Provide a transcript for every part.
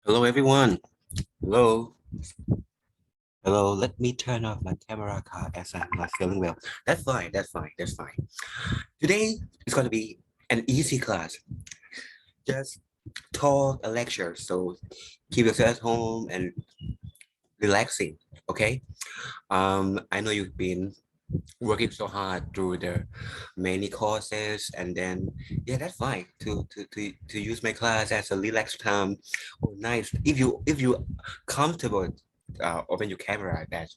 Hello, everyone. Hello. Hello. Let me turn off my camera card as I'm not feeling well. That's fine. That's fine. That's fine. Today is going to be an easy class. Just talk a lecture. So keep yourself at home and relaxing. Okay. I know you've been working so hard through the many courses, and then yeah, that's fine to use my class as a relaxed time. Oh, nice. If you comfortable, open your camera. That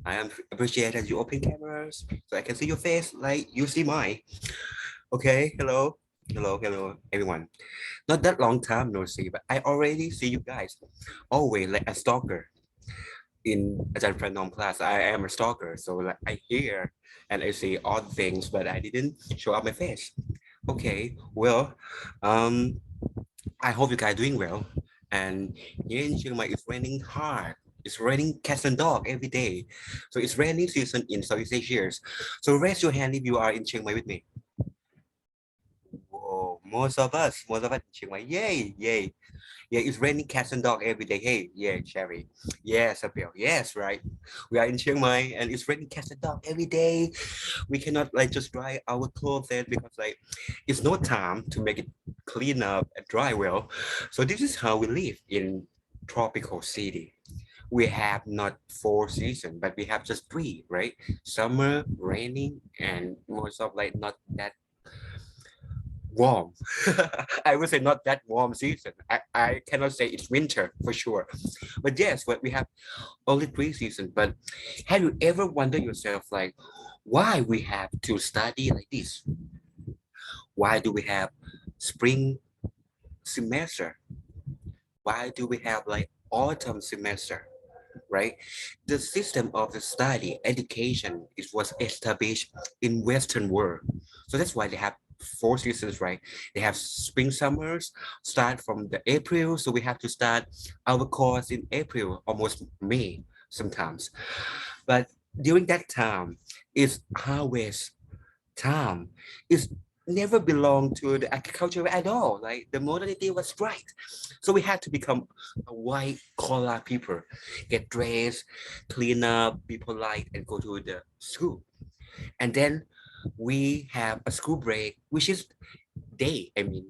I am appreciate that you open cameras so I can see your face like you see mine. Okay, hello, hello, everyone. Not that long time no see, but I already see you guys. Always like a stalker in Ajahn Pranom class. I am a stalker, so like I hear and I see odd things, but I didn't show up my face. Okay, well, um, I hope you guys doing well. And here in Chiang Mai, it's raining hard. It's raining cats and dog every day. So it's raining season in Southeast Asia. So raise your hand if you are in Chiang Mai with me. Whoa, most of us in Chiang Mai. Yay, yay. Yeah, it's raining cats and dog every day. Hey, yeah, Cherry. Yes, Abel. Yes, right. We are in Chiang Mai and it's raining cats and dog every day. We cannot like just dry our clothes there because like it's no time to make it clean up and dry well. So this is how we live in tropical city. We have not four seasons, but we have just three, right? Summer, raining, and most of like not that warm. I would say not that warm season. I cannot say it's winter for sure. But yes, but we have only three seasons. But have you ever wondered yourself like why we have to study like this? Why do we have spring semester? Why do we have like autumn semester? Right? The system of the study, education, it was established in Western world. So that's why they have four seasons, right? They have spring summers, start from the April. So we have to start our course in April, almost May sometimes. But during that time, it's harvest time. It's never belonged to the agriculture at all. Like the modernity was right. So we had to become a white collar people, get dressed, clean up, be polite, and go to the school. And then we have a school break, which is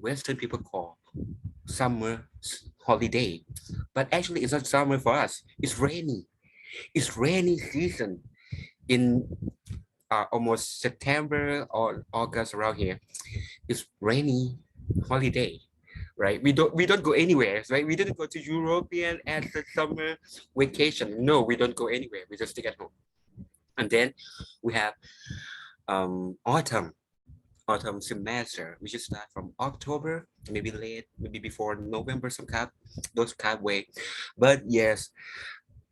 Western people call summer holiday. But actually, it's not summer for us. It's rainy. It's rainy season in almost September or August around here. It's rainy holiday, right? We don't go anywhere, right? We didn't go to European as a summer vacation. No, we don't go anywhere. We just stay at home. And then we have autumn semester, which is start from October, maybe late, maybe before November, some kind those kind of way. But yes,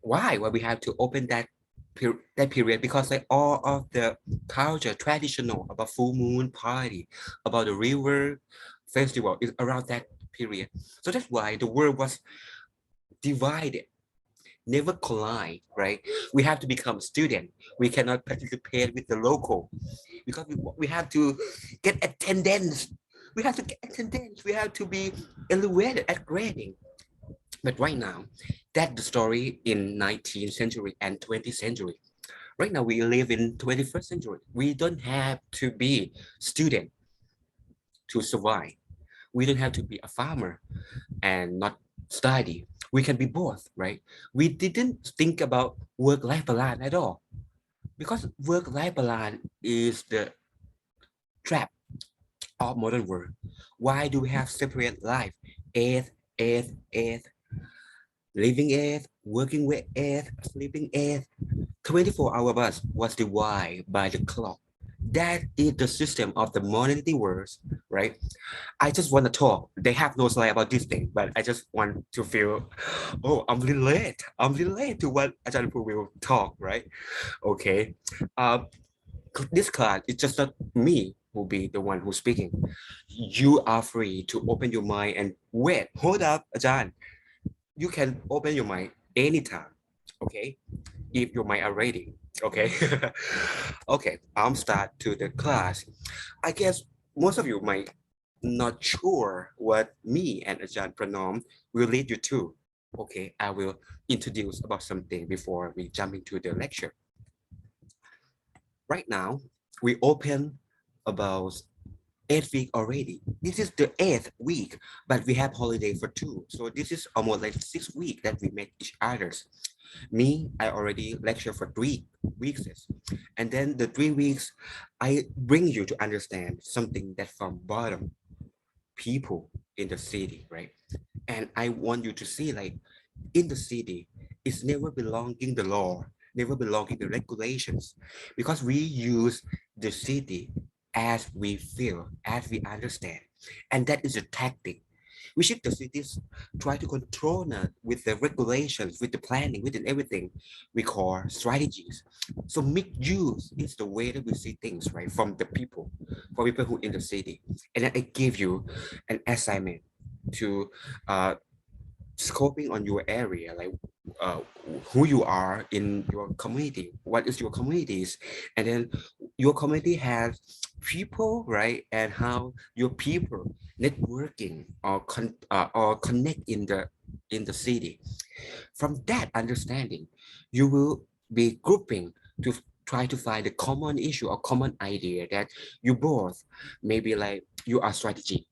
why we have to open that period because like all of the culture traditional about full moon party about the river festival is around that period. So that's why the world was divided, never collide, right? We have to become student. We cannot participate with the local because we have to get attendance. We have to get attendance. We have to be elevated at grading. But right now, that's the story in 19th century and 20th century. Right now, we live in 21st century. We don't have to be student to survive. We don't have to be a farmer and not study. We can be both, right? We didn't think about work-life balance at all because work-life balance is the trap of modern world. Why do we have separate life? Eighth, eighth, living eighth, working with eighth, sleeping eighth. 24-hour bus was divided by the clock. That is the system of the modernity world, right? I just want to talk. They have no slide about this thing, but I just want to feel, oh, I'm relate. I'm relate to what Ajahn Poo will talk, right? Okay. Uh, this class is just not me who be the one who's speaking. You are free to open your mind and wait. Hold up, Ajahn. You can open your mind anytime. Okay, if your mind are ready. Okay. Okay, I'm start to the class. I guess most of you might not sure what me and Ajahn Pranom will lead you to, okay, I will introduce about something before we jump into the lecture. Right now, we open about 8 week already. This is the 8th week, but we have holiday for 2. So this is almost like 6 week that we met each others. Me, I already lecture for 3 weeks. And then the 3 weeks, I bring you to understand something that from bottom people in the city, right? And I want you to see like in the city, it's never belonging the law, never belonging the regulations, because we use the city as we feel, as we understand. And that is a tactic. We should the cities try to control us with the regulations, with the planning, with everything we call strategies. So mixed use is the way that we see things, right? From the people, for people who in the city. And then I give you an assignment to uh, scoping on your area, like uh, who you are in your community, what is your communities, and then your community has people, right? And how your people networking or connect in the city. From that understanding, you will be grouping to try to find a common issue or common idea that you both maybe like you are strategy.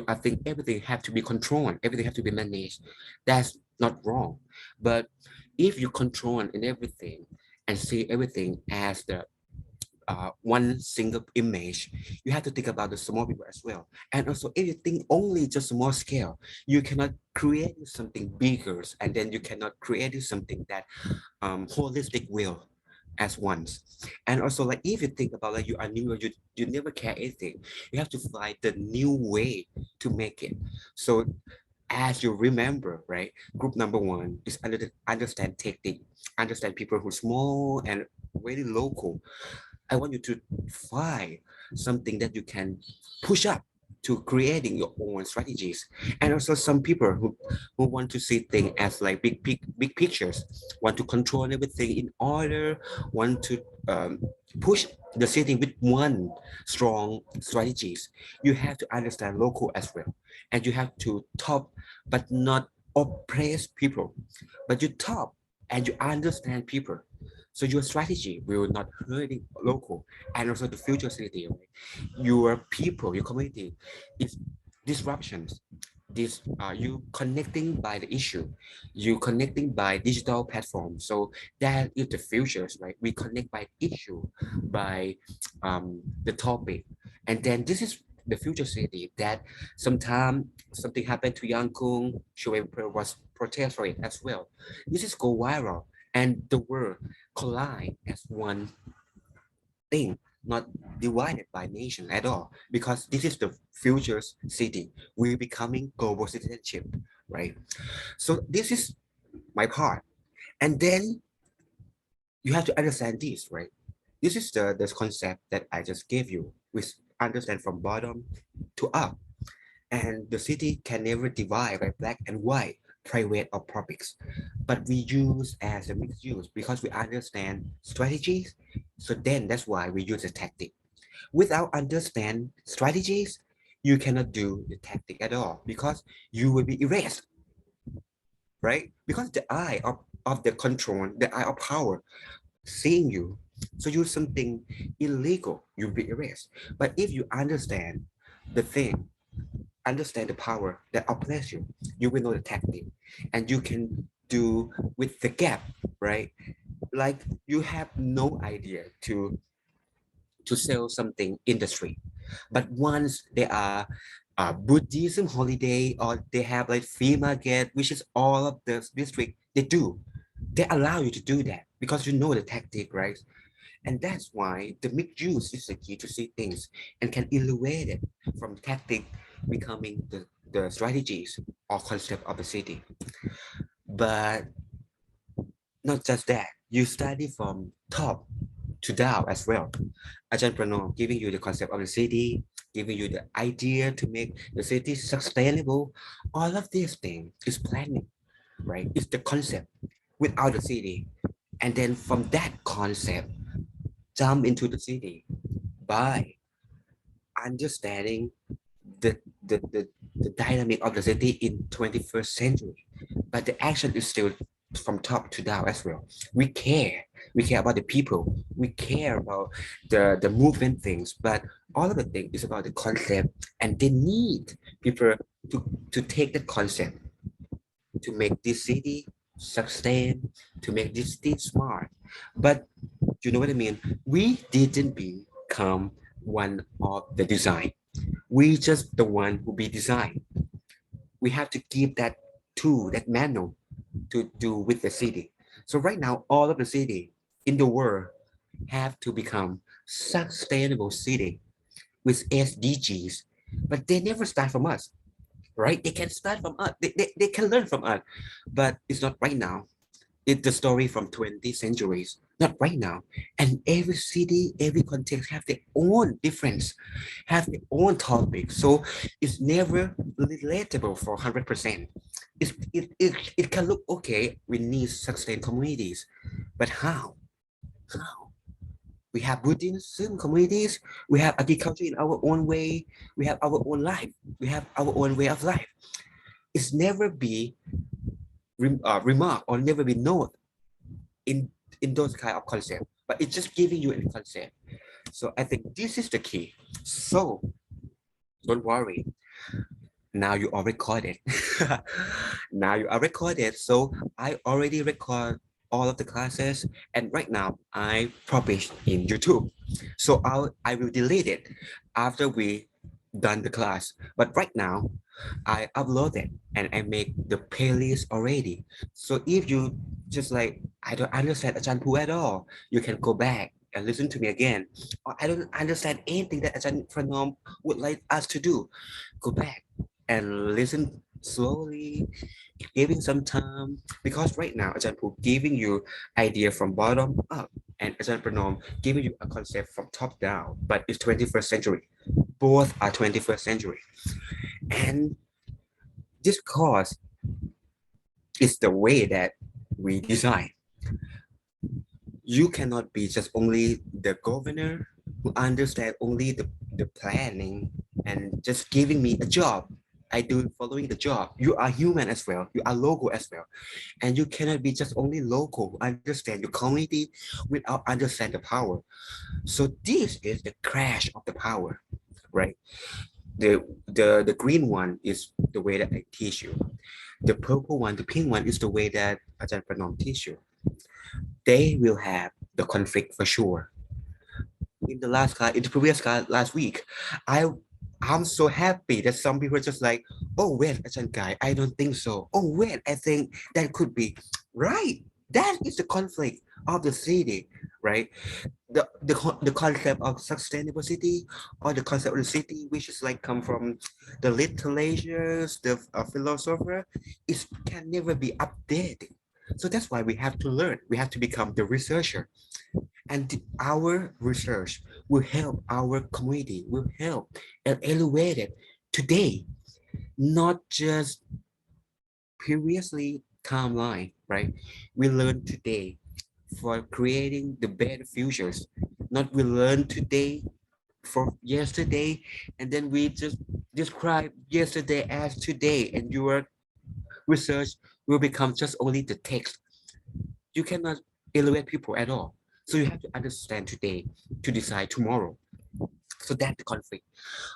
I think everything have to be controlled, everything have to be managed. That's not wrong. But if you control in everything and see everything as the one single image, you have to think about the small people as well. And also, if you think only just small scale, you cannot create something bigger, and then you cannot create something that holistic will as once. And also, like if you think about like you are new, you never care anything, you have to find the new way to make it. So as you remember, right? Group number 1 is understand technique, understand people who small and very local. I want you to find something that you can push up to creating your own strategies. And also some people who want to see things as like big pictures, want to control everything in order, want to push the city with one strong strategies. You have to understand local as well. And you have to top, but not oppress people, but you top and you understand people. So your strategy will not hurt the local and also the future city. Right? Your people, your community is disruptions. This you connecting by the issue, you connecting by digital platform. So that is the futures, right? We connect by issue, by the topic, and then this is the future city that sometime something happened to Yang Kung, Shui was protest for it as well. This is go viral and the world collide as one thing, not divided by nation at all, because this is the future's city. We're becoming global citizenship, right? So this is my part. And then you have to understand this, right? This is the concept that I just gave you. We understand from bottom to up. And the city can never divide by black and white, private or public. But we use as a mixed use because we understand strategies. So then that's why we use a tactic. Without understand strategies, you cannot do the tactic at all because you will be erased, right? Because the eye of the control, the eye of power, seeing you. So you something illegal, you'll be erased. But if you understand the thing, understand the power that oppresses you, you will know the tactic and you can do with the gap, right? Like you have no idea to sell something in the street. But once there are Buddhism holiday or they have like free market, which is all of the district, they do. They allow you to do that because you know the tactic, right? And that's why the mixed use is the key to see things and can elevate it from tactic becoming the strategies or concept of the city. But not just that, you study from top to down as well. Ajahn Prano giving you the concept of the city, giving you the idea to make the city sustainable. All of these things is planning, right? It's the concept without the city. And then from that concept, jump into the city by understanding the the dynamic of the city in 21st century, but the action is still from top to down as well. We care. We care about the people. We care about the movement things, but all of the thing is about the concept, and they need people to take that concept to make this city sustain, to make this city smart. But you know what I mean? We didn't become one of the design. We just the one who be designed. We have to give that tool, that manual to do with the city. So right now, all of the city in the world have to become sustainable city with SDGs, but they never start from us, right? They can start from us. They can learn from us, but it's not right now. It's the story from 20 centuries, not right now. And every city, every context have their own difference, have their own topic. So it's never relatable for 100%. It can look okay, we need sustained communities, but how? How? We have Buddhism communities, we have agriculture in our own way, we have our own life, we have our own way of life. It's never be remarked or never be known in those kind of concept, but it's just giving you a concept. So I think this is the key. So don't worry, now you are recorded. Now you are recorded, so I already record all of the classes, and right now I publish in YouTube. So I will delete it after we done the class, but right now I upload it and I make the playlist already. So if you just like, I don't understand Ajahn Poo at all, you can go back and listen to me again. Or I don't understand anything that Ajahn Pranom would like us to do. Go back and listen slowly, giving some time. Because right now Ajahn Poo giving you idea from bottom up, and Ajahn Pranom giving you a concept from top down. But it's 21st century. Both are 21st century. And this course is the way that we design. You cannot be just only the governor who understand only the planning and just giving me a job. I do following the job. You are human as well. You are local as well. And you cannot be just only local, understand your community without understand the power. So this is the crash of the power, right? The green one is the way that I teach you. The purple one, the pink one is the way that Ajahn Pranom teach you. They will have the conflict for sure. In the last class, in the previous class last week, I I'm so happy that some people are just like, oh wait, Ajahn Kai, I don't think so. Oh wait, I think that could be right. That is the conflict of the city, right? The concept of sustainable city or the concept of the city, which is like come from the literatures, the philosopher, it can never be updated. So that's why we have to learn. We have to become the researcher, and our research will help our community, will help and elevate it today, not just previously timeline, right? We learn today for creating the better futures. Not we learn today for yesterday, and then we just describe yesterday as today, and your research will become just only the text. You cannot elevate people at all. So you have to understand today to decide tomorrow. So that's the conflict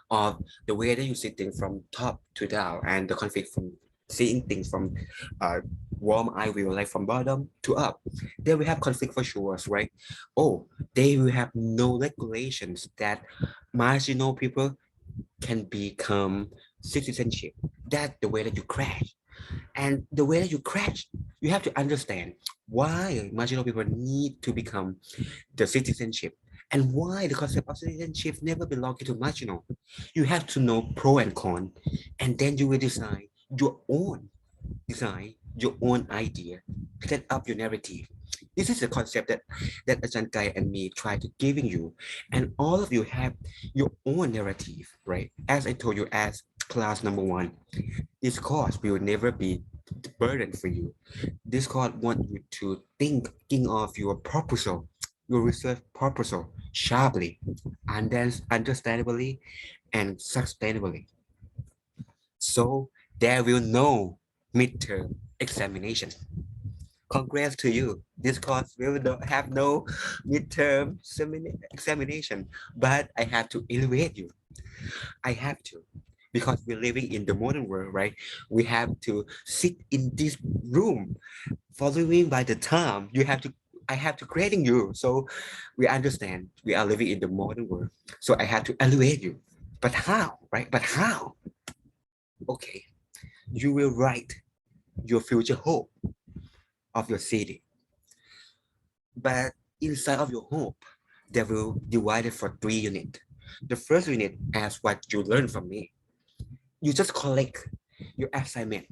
of the way that you see things from top to down, and the conflict from seeing things from uh, warm eye view, like from bottom to up. Then we have conflict for sure, right? Oh, they will have no regulations that marginal people can become citizenship. That's the way that you crash. And the way that you crash, you have to understand why marginal people need to become the citizenship, and why the concept of citizenship never belonged to marginal. You have to know pro and con, and then you will design your own idea, set up your narrative. This is the concept that Ajahn Kai and me try to giving you, and all of you have your own narrative, right? As I told you, as class number one, this course will never be the burden for you. This course want you to thinking of your proposal, your research proposal sharply, and then understandably and sustainably. So there will no midterm examination. Congrats to you. This course will not have no midterm examination, but I have to elevate you. I have to, because we're living in the modern world, right? We have to sit in this room, following by the time. I have to grading you. So we understand we are living in the modern world. So I have to elevate you. But how, right? But how? Okay, you will write your future hope of your city. But inside of your hope, they will divide it for 3 units. The first unit as what you learn from me. You just collect your assignment.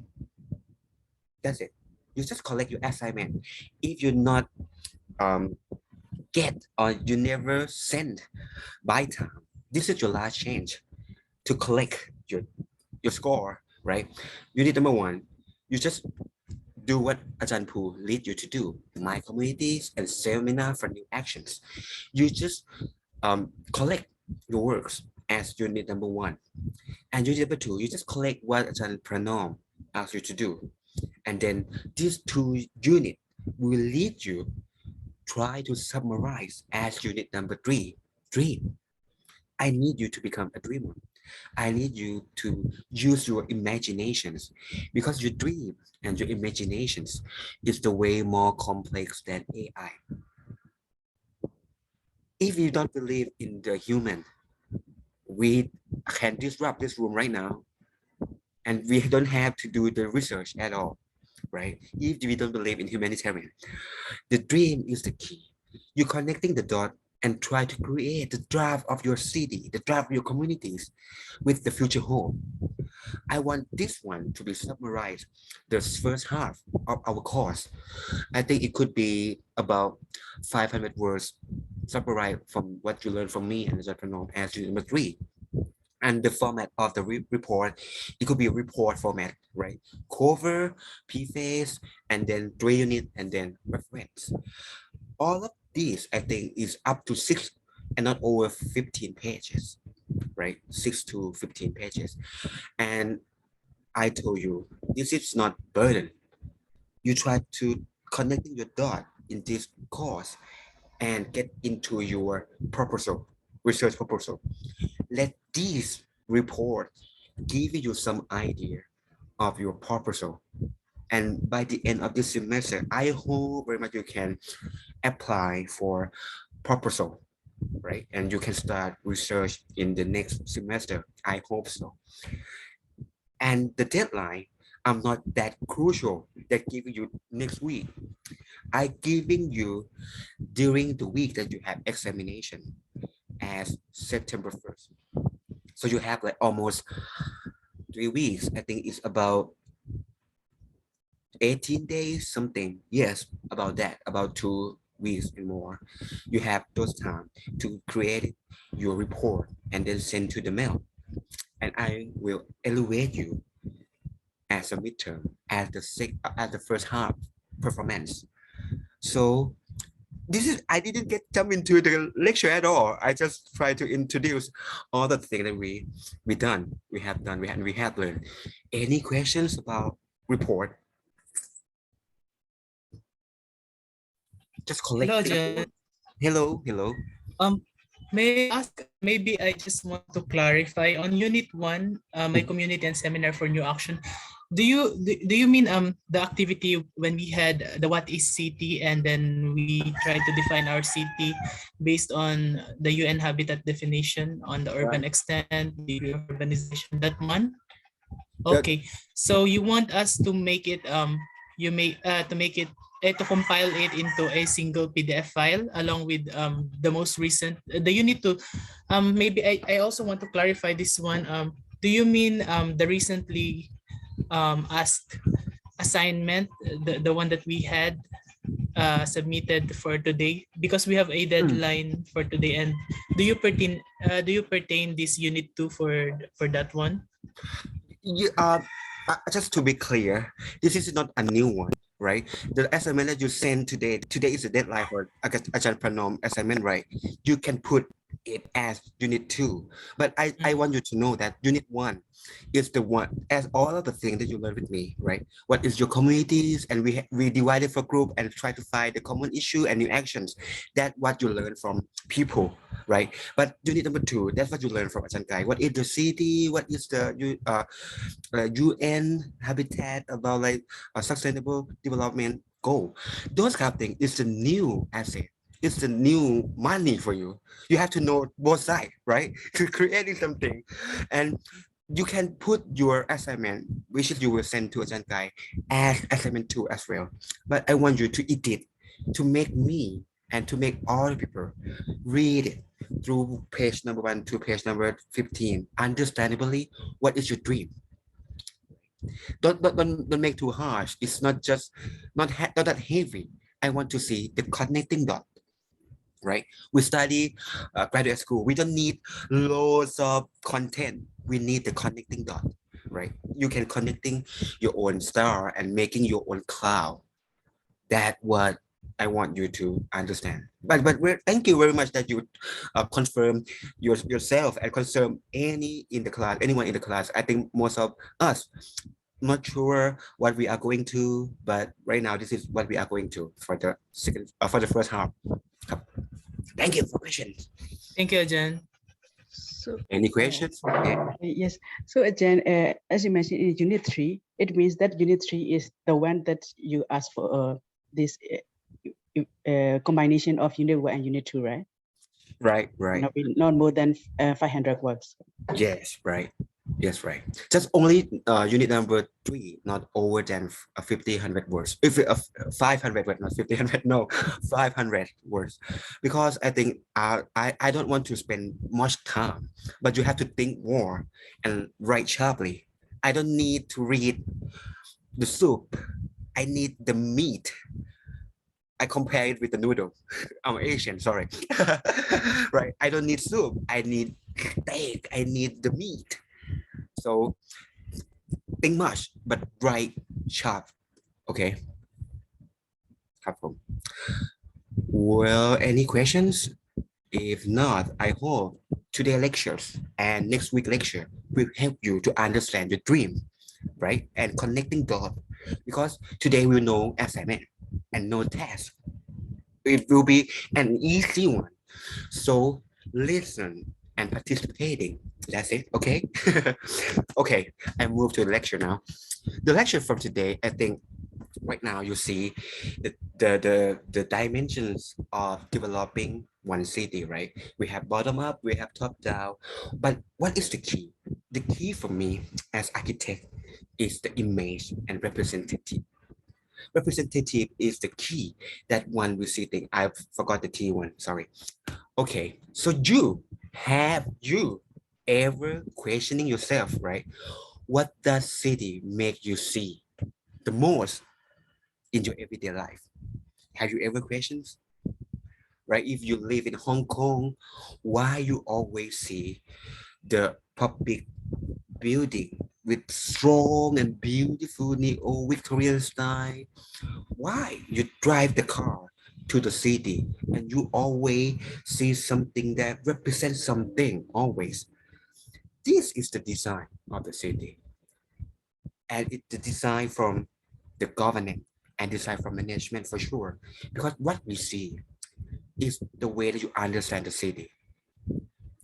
That's it. You just collect your assignment. If you not um, get or you never send by time, this is your last chance to collect your score, right? Unit number one, you just do what Ajahn Poo lead you to do, my communities and seminar for new actions. You just collect your works as unit number one. And unit number two, you just collect what Ajahn Pranom asks you to do. And then these 2 units will lead you try to summarize as unit number three, dream. I need you to become a dreamer. I need you to use your imaginations, because your dream and your imaginations is the way more complex than AI. If you don't believe in the human, we can disrupt this room right now, and we don't have to do the research at all, right? If we don't believe in humanitarian, the dream is the key. You're connecting the dot and try to create the draft of your city, the draft of your communities with the future home. I want this one to be summarized, the first half of our course. I think it could be about 500 words summarized from what you learned from me and the Japanese as number three. And the format of the report, it could be a report format, right? Cover, preface, and then 3 units, and then reference. All of these, I think, is up to 6 and not over 15 pages, right? 6 to 15 pages. And I told you, this is not burden. You try to connecting your dot in this course and get into your proposal, research proposal. Let these reports give you some idea of your proposal. And by the end of this semester, I hope very much you can apply for proposal, right? And you can start research in the next semester. I hope so. And the deadline, I'm not that crucial that giving you next week. I giving you during the week that you have examination as September 1st. So you have like almost 3 weeks. I think it's about 18 days, something. Yes, about that, about 2 weeks and more. You have those time to create your report and then send to the mail. And I will elevate you as a midterm, as the first half performance. So this is, I didn't get jump into the lecture at all. I just try to introduce all the things that we done, we have learned. Any questions about report? Just Hello, collecting the Jen. word. Hello, hello. Um, may I ask, maybe I just want to clarify on Unit 1, my community and seminar for new action. Do you mean the activity when we had the what is city, and then we tried to define our city based on the UN Habitat definition on the urban Right. extent, degree of urbanization, that one? That, Okay. So you want us to make it you may to make it to compile it into a single PDF file along with the most recent the you need to maybe I also want to clarify this one. Do you mean the recently asked assignment, the one that we had submitted for today, because we have a mm, deadline for today? And do you pertain this unit 2 for that one? you, just to be clear, this is not a new one, right? The assignment that you send today is the deadline for Ajahn Pranom assignment, right? You can put it as unit 2, but I want you to know that unit 1 is the one as all of the things that you learn with me, right? What is your communities, and we divided for group and try to find the common issue and new actions. That what you learn from people, right? But unit number 2, that's what you learn from Ajahn Kai. What is the city? What is the UN habitat about like a sustainable development goal? Those kind of things is the new asset. It's the new money for you. You have to know both sides, right? To creating something, and you can put your assignment, which is you will send to Ajahn Kai, as assignment 2 as well. But I want you to edit, to make me and to make all the people read it through page number 1 to page number 15. Understandably, what is your dream? Don't make too harsh. It's not just not that heavy. I want to see the connecting dot, right? We study graduate school. We don't need loads of content. We need the connecting dot, right? You can connecting your own star and making your own cloud. That what I want you to understand. But thank you very much that you confirm yourself and confirm anyone in the class. I think most of us not sure what we are going to, but right now this is what we are going to for the first half. Thank you for questions. Thank you, Ajahn. So, Any questions? Okay. yes. So, Ajahn, as you mentioned in Unit 3, it means that Unit 3 is the one that you asked for this combination of Unit 1 and Unit 2, right? Right. Not more than 500 words. Yes, right. Yes, right. Just only unit number 3, not over than 1,500 words. If 500 words, not 1,500, no, 500 words. Because I think I don't want to spend much time, but you have to think more and write sharply. I don't need to read the soup. I need the meat. I compare it with the noodle. I'm Asian, sorry. Right. I don't need soup. I need steak. I need the meat. So think much, but write sharp. Okay. Well, any questions? If not, I hope today's lectures and next week lecture will help you to understand your dream, right? And connecting dots. Because today we know assignment and no test. It will be an easy one. So listen and participating. That's it, okay? Okay, I move to the lecture now. The lecture from today, I think right now you see the dimensions of developing one city, right? We have bottom up, we have top down, but what is the key? The key for me as architect is the image and representative. Representative is the key that one will see thing. I forgot the T one, sorry. Okay, so have you ever questioning yourself, right? What does city make you see the most in your everyday life? Have you ever questions? Right? If you live in Hong Kong, why you always see the public building with strong and beautiful neo-Victorian style? Why you drive the car to the city and you always see something that represents something always? This is the design of the city. And it's the design from the government and design from management for sure. Because what we see is the way that you understand the city.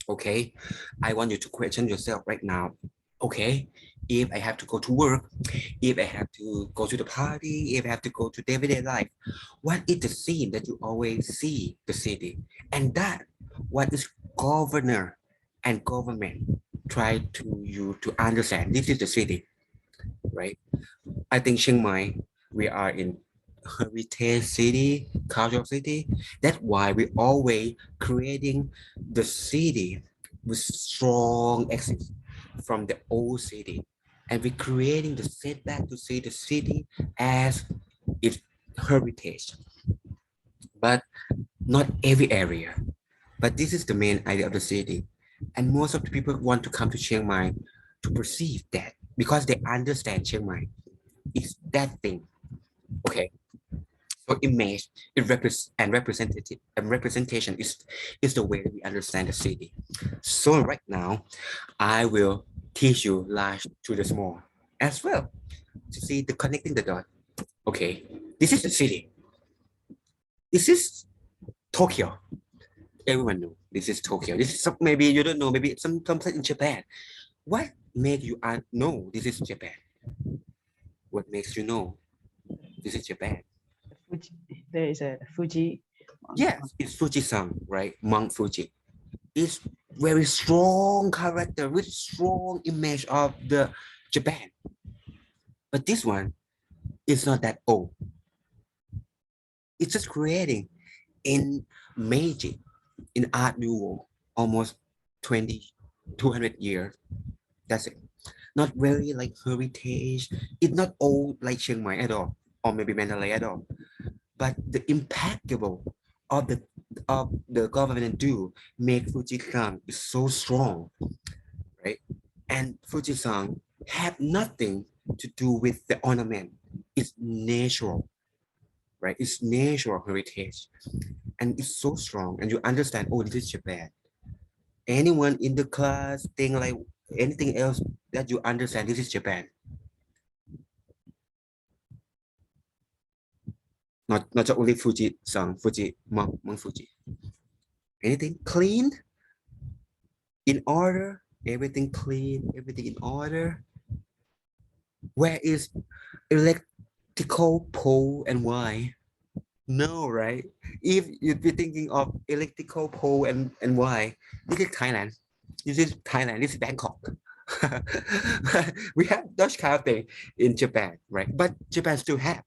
Okay, I want you to question yourself right now. Okay, if I have to go to work, if I have to go to the party, if I have to go to everyday life, what is the scene that you always see the city? And that what is governor and government try to you to understand this is the city, right? I think Chiang Mai, we are in heritage city, cultural city. That's why we always creating the city with strong exit from the old city. And we're creating the setback to see the city as its heritage. But not every area. But this is the main idea of the city. And most of the people want to come to Chiang Mai to perceive that because they understand Chiang Mai is that thing. Okay. So image, representative and representation is the way we understand the city. So right now, I will teach you large to the small as well to see the connecting the dot. Okay, this is the city. This is Tokyo. Everyone know this is Tokyo. This is maybe you don't know. Maybe some place in Japan. What make you know this is Japan? What makes you know this is Japan? Fuji, there is a Fuji. Yes, it's Fuji-san, right? Mount Fuji. It's very strong character with strong image of the Japan. But this one is not that old. It's just creating in Meiji, in Art Nouveau, almost 200 years. That's it. Not very like heritage. It's not old like Chiang Mai at all, or maybe Mandalay at all. But the impeccable of the government do make Fuji-san is so strong, right? And Fuji-san have nothing to do with the ornament. It's natural, right? It's natural heritage, and it's so strong. And you understand, oh, this is Japan. Anyone in the class think like anything else that you understand, this is Japan. Not only Fuji-san, Mount Fuji. Anything clean, in order, everything clean, everything in order. Where is electrical pole and why? No, right? If you'd be thinking of electrical pole and why, this is Thailand. This is Thailand. This is Bangkok. We have Dutch kind of thing in Japan, right? But Japan still have,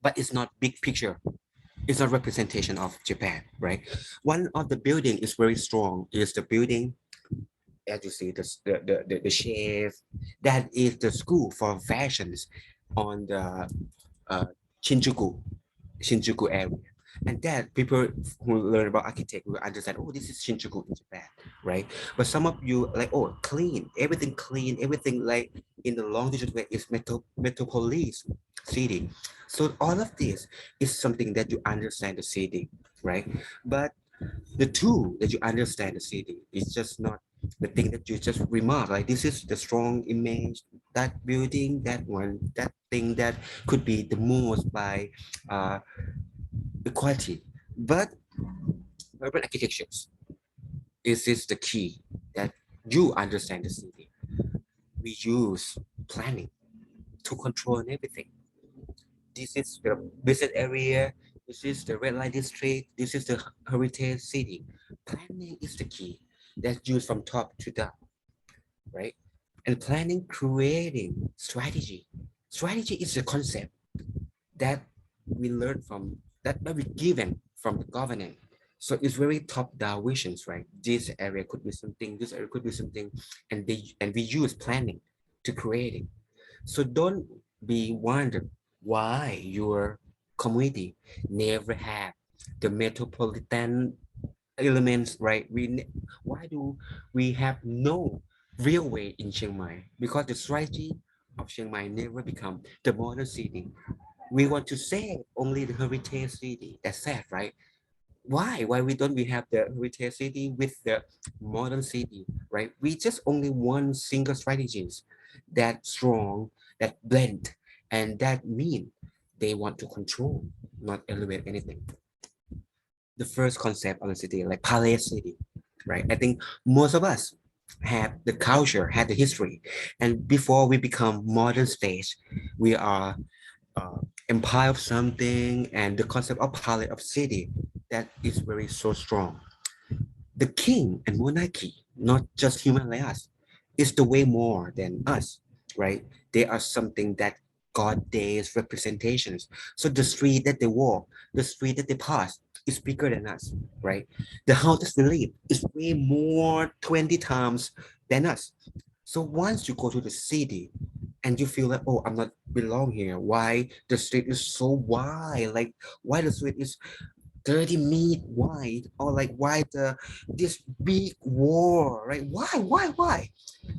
but it's not big picture. It's not representation of Japan, right? One of the building is very strong. Is the building, as you see, the chef. That is the school for fashions on the Shinjuku area. And that people who learn about architect will understand, oh, this is Shinjuku in Japan, right? But some of you like, oh, clean, everything like in the long distance way is metropolis city. So all of this is something that you understand the city, right? But the tool that you understand the city is just not the thing that you just remark, like this is the strong image, that building, that one, that thing that could be the most by equality. But urban architectures is the key that you understand the city. We use planning to control everything. This is the business area. This is the red light district. This is the heritage city. Planning is the key that's used from top to down, right? And planning, creating strategy. Strategy is the concept that we learn from, that we given from the government. So it's very top-down visions, right? This area could be something, this area could be something, and we use planning to create it. So don't be wondering why your community never have the metropolitan elements, right? Why do we have no railway in Chiang Mai? Because the strategy of Chiang Mai never become the modern city. We want to save only the heritage city. That's sad, right? Why we have the heritage city with the modern city, right? We just only one single strategies that strong, that blend, and that mean they want to control, not elevate anything. The first concept of the city, like palace city, right? I think most of us have the culture, have the history, and before we become modern stage, we are empire of something, and the concept of palace of city that is very so strong. The king and monarchy, not just human like us, is the way more than us, right? They are something that God days representations. So the street that they walk, the street that they pass is bigger than us, right? The house that they live is way more 20 times than us. So once you go to the city and you feel like, oh, I'm not belong here. Why the street is so wide? Like why the street is 30 meters wide, or like why this big wall, right? Why?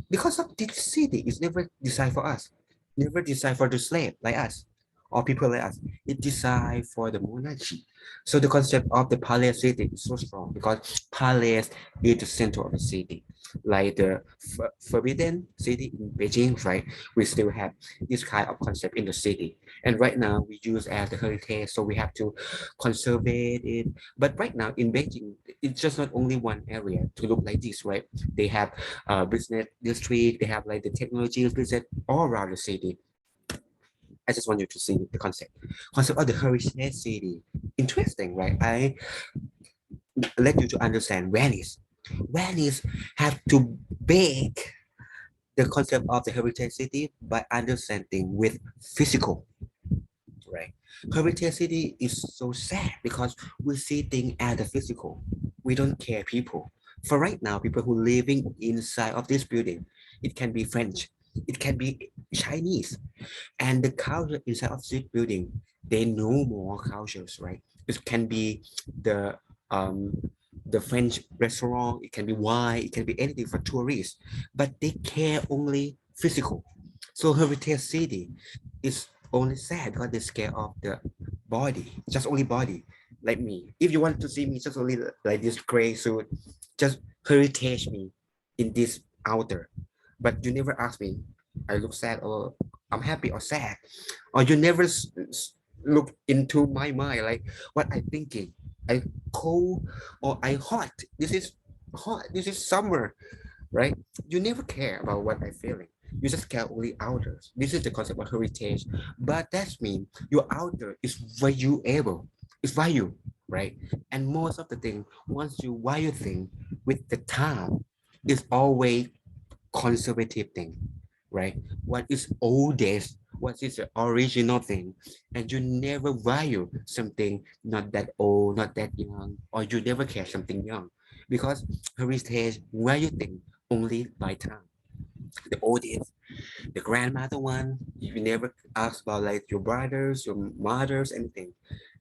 Because of this city is never designed for us, never designed for the slave like us. or people like us, it designed for the monarchy. So the concept of the palace city is so strong because palace is the center of the city. Like the Forbidden City in Beijing, right? We still have this kind of concept in the city. And right now we use as the heritage, so we have to conserve it. But right now in Beijing, it's just not only one area to look like this, right? They have business district, they have like the technology business all around the city. I just want you to see the concept of the heritage city. Interesting, right? I let you to understand Venice. Venice have to bake the concept of the heritage city by understanding with physical, right? Heritage city is so sad because we see things as the physical. We don't care people. For right now, people who living inside of this building, it can be French, it can be Chinese, and the culture inside of this building, they know more cultures, right? It can be the um the French restaurant, it can be wine, it can be anything for tourists, but they care only physical. So heritage city is only sad because they scare of the body, just only body, like me. If you want to see me just only like this gray suit, just heritage me in this outer. But you never ask me, I look sad or I'm happy or sad, or you never look into my mind like what I'm thinking. I cold or I hot. This is hot. This is summer, right? You never care about what I'm feeling. You just care only outers. This is the concept of heritage. But that's mean your outer is valuable. It's value, right? And most of the thing, once you value thing with the time, it's always conservative thing, right? What is oldest, what is the original thing, and you never value something not that old, not that young, or you never care something young, because heritage value thing only by time. The oldest, the grandmother one, you never ask about like your brothers, your mothers, anything,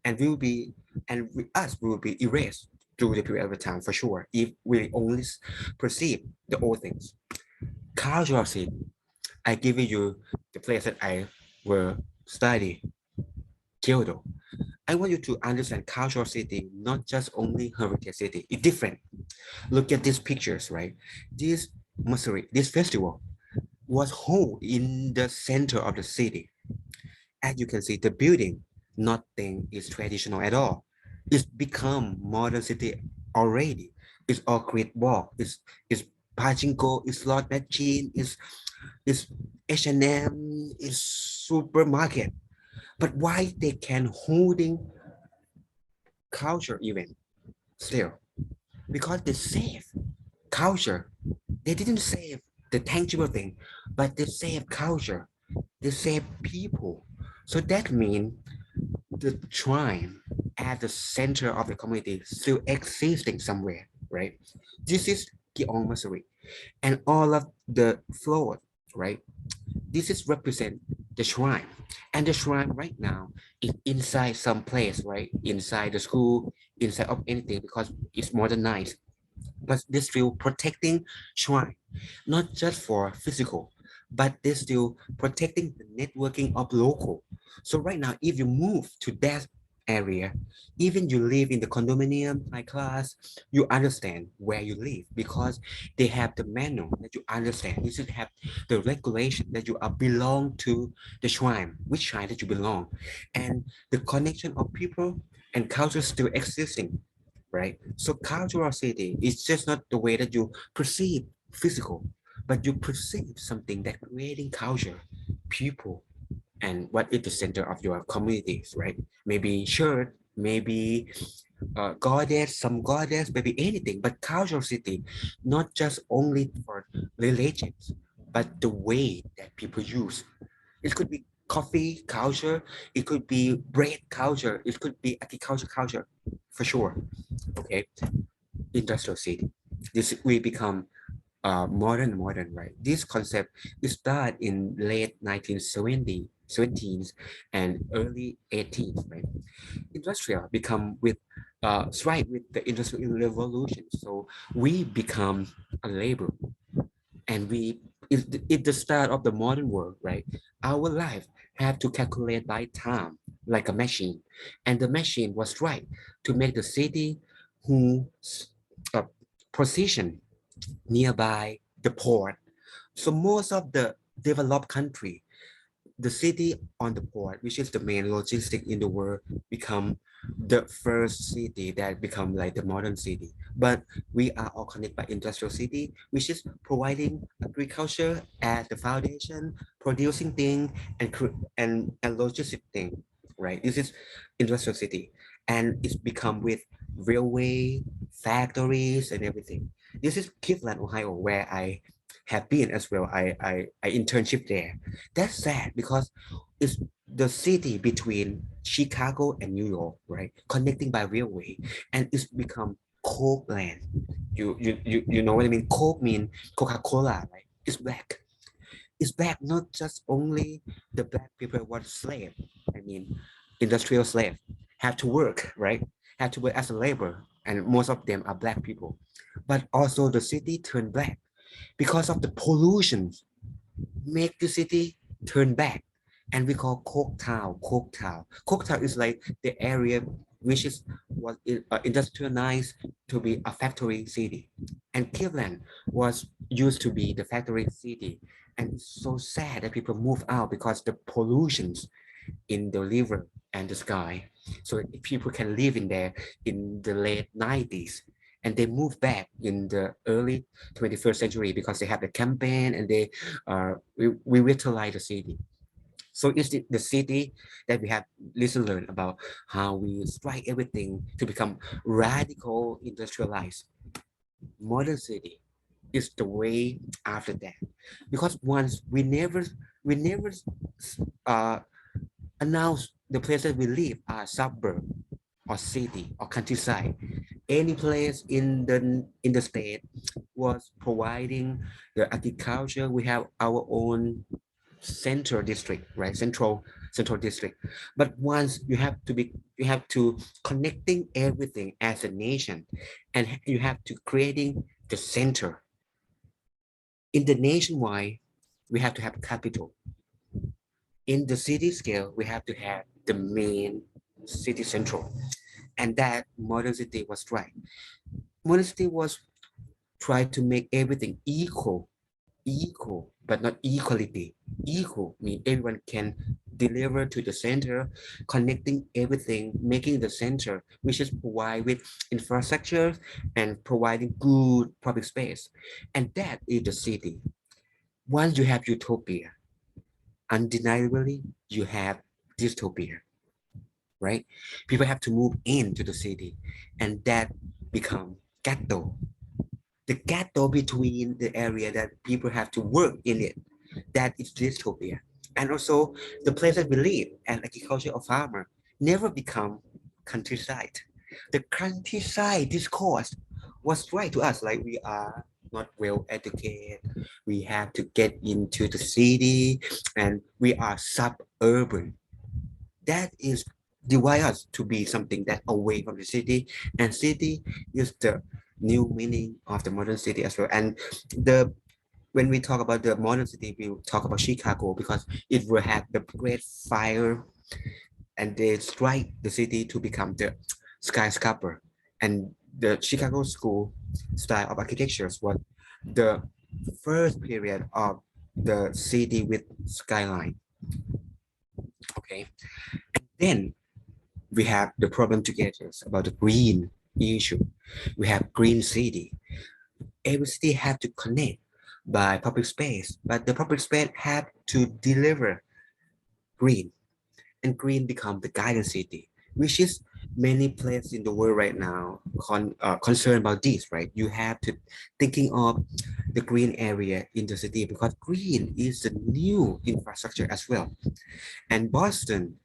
and will be, and us will be erased through the period of time for sure if we only perceive the old things. Cultural city. I give you the place that I will study, Kyoto. I want you to understand cultural city, not just only heritage city. It's different. Look at these pictures, right? This Masuri, this festival was held in the center of the city. As you can see, the building, nothing is traditional at all. It's become modern city already. It's all great walk. It's pachinko, it's slot machine, it's H&M, it's supermarket. But why they can holding culture event still? Because they save culture. They didn't save the tangible thing, but they save culture. They save people. So that means the shrine at the center of the community still existing somewhere, right? This is Gyeong Masuri. And all of the floor, right? This is represent the shrine. And the shrine right now is inside some place, right? Inside the school, inside of anything because it's modernized. But they're still protecting shrine, not just for physical, but they're still protecting the networking of local. So right now, if you move to that area, even you live in the condominium high class, you understand where you live because they have the manual that you understand. You should have the regulation that you are belong to the shrine, which shrine that you belong, and the connection of people and culture still existing, right? So cultural city is just not the way that you perceive physical, but you perceive something that creating culture, people, and what is the center of your communities, right? Maybe church, maybe goddess, some goddess, maybe anything, but cultural city, not just only for religions, but the way that people use. It could be coffee culture, it could be bread culture, it could be agriculture culture, for sure. Okay, industrial city. This we become modern, right? This concept is started in late 1970s, 17s and early 18s, right? Industrial become with strike with the industrial revolution. So we become a labor and we it's the start of the modern world, right? Our life have to calculate by time like a machine, and the machine was right to make the city whose uh, position nearby the port. So most of the developed country, the city on the port, which is the main logistic in the world, become the first city that become like the modern city. But we are all connected by industrial city, which is providing agriculture as the foundation, producing thing and logistic thing, right? This is industrial city, and it's become with railway, factories, and everything. This is Cleveland, Ohio, where I have been as well. I internship there. That's sad because it's the city between Chicago and New York, right? Connecting by railway, and it's become Coke land. You know what I mean? Coke mean Coca-Cola, right? It's black. It's black, not just only the black people were slave. I mean, industrial slave have to work, right? Have to work as a labor, and most of them are black people. But also the city turned black because of the pollution make the city turn back, and we call Coke Town. Coke Town. Coke Town is like the area which is was industrialized to be a factory city, and Cleveland was used to be the factory city. And it's so sad that people move out because the pollutions in the river and the sky. So people can live in there in the late 90s. And they moved back in the early 21st century because they have the campaign and they revitalize the city. So it's the city that we have listened learn about how we strike everything to become radical industrialized. Modern city is the way after that. Because once we never uh, announce the places we live are suburb or city or countryside. Any place in the state was providing the agriculture. We have our own central district, right? Central district. But once you have to connecting everything as a nation, and you have to creating the center. In the nationwide, we have to have capital. In the city scale, we have to have the main city central, and that modern city was right. Modern city was try to make everything equal, but not equality. Equal means everyone can deliver to the center, connecting everything, making the center, which is provide with infrastructure and providing good public space. And that is the city. Once you have utopia, undeniably you have dystopia, right? People have to move into the city, and that become ghetto. The ghetto between the area that people have to work in it, that is dystopia. And also the place that we live as agriculture or farmer never become countryside. The countryside discourse was right to us, like we are not well educated, we have to get into the city, and we are suburban. That is divide us to be something that away from the city, and city is the new meaning of the modern city as well. And the when we talk about the modern city, we talk about Chicago because it will have the great fire, and they strike the city to become the skyscraper. And the Chicago school style of architecture was the first period of the city with skyline. Okay, and then we have the problem together about the green issue. We have green city. Every city have to connect by public space, but the public space have to deliver green, and green become the guidance city, which is many places in the world right now concerned about this, right? You have to thinking of the green area in the city because green is the new infrastructure as well. And Boston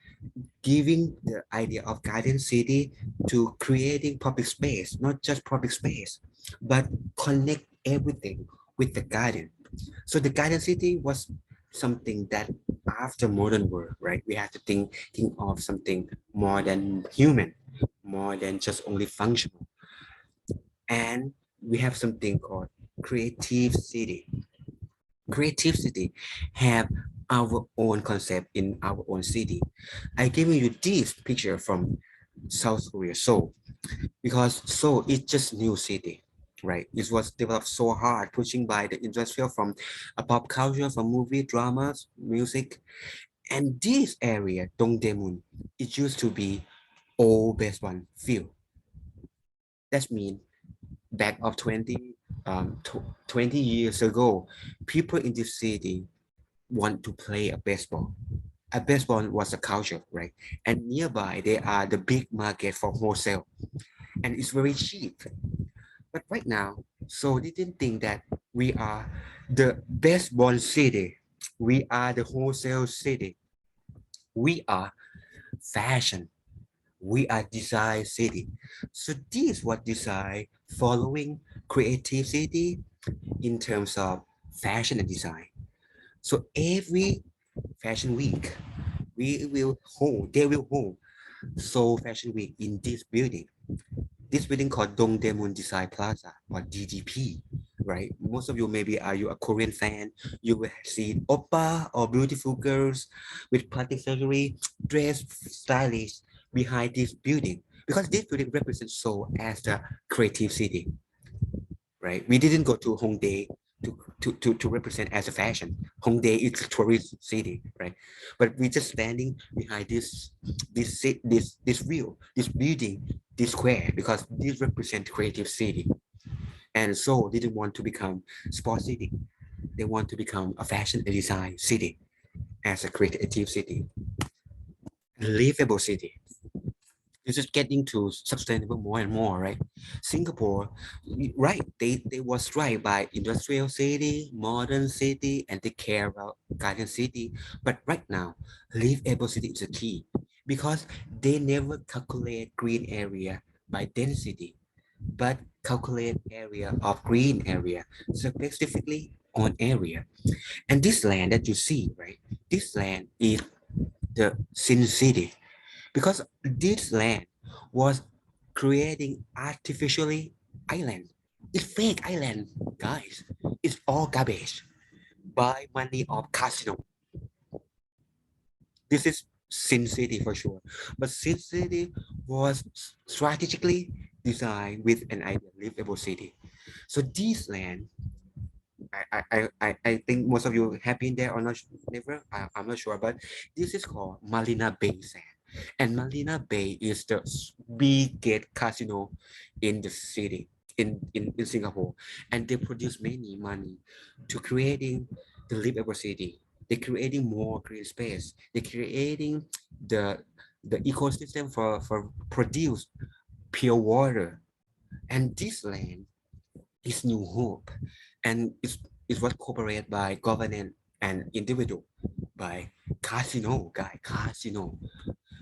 giving the idea of garden city to creating public space, not just public space, but connect everything with the garden. So the garden city was something that after modern world, right? We have to think of something more than human, more than just only functional. And we have something called creative city. creative city have our own concept in our own city. I giving you this picture from South Korea, Seoul, because Seoul is just new city, right? It was developed so hard, pushing by the industrial from a pop culture, from movie, dramas, music, and this area, Dongdaemun, it used to be old best one field. That means back of 20 years ago, people in this city want to play a baseball. A baseball was a culture, right? And nearby, there are the big market for wholesale, and it's very cheap. But right now, so they didn't think that we are the baseball city. We are the wholesale city. We are fashion. We are design city. So this what design following creative city in terms of fashion and design. So every fashion week, they will hold Seoul Fashion Week in this building. This building called Dongdaemun Design Plaza or DDP, right? Most of you maybe are you a Korean fan, you will see oppa or beautiful girls with plastic surgery, dressed stylish behind this building because this building represents Seoul as the creative city, right? We didn't go to Hongdae to represent as a fashion. Hongdae is a tourist city, right? But we just standing behind this view, this building, this square because this represent creative city. And so didn't want to become sports city. They want to become a fashion and design city as a creative city, livable city. This is getting to sustainable more and more, right? Singapore, right? They was strived by industrial city, modern city, and take care about garden city. But right now, livable city is a key because they never calculate green area by density, but calculate area of green area, specifically on area. And this land that you see, right? This land is the Sin City because this land was creating artificially island. It's fake island, guys. It's all garbage by money of casino. This is Sin City for sure. But Sin City was strategically designed with an idea livable city. So this land, I think most of you have been there or not, never. I'm not sure, but this is called Marina Bay Sand. And Marina Bay is the biggest casino in the city in Singapore. And they produce many money to creating the livable city. They're creating more green space. They're creating the ecosystem for produce pure water. And this land is New Hope. And it was cooperated by government and individual by casino, guy, casino.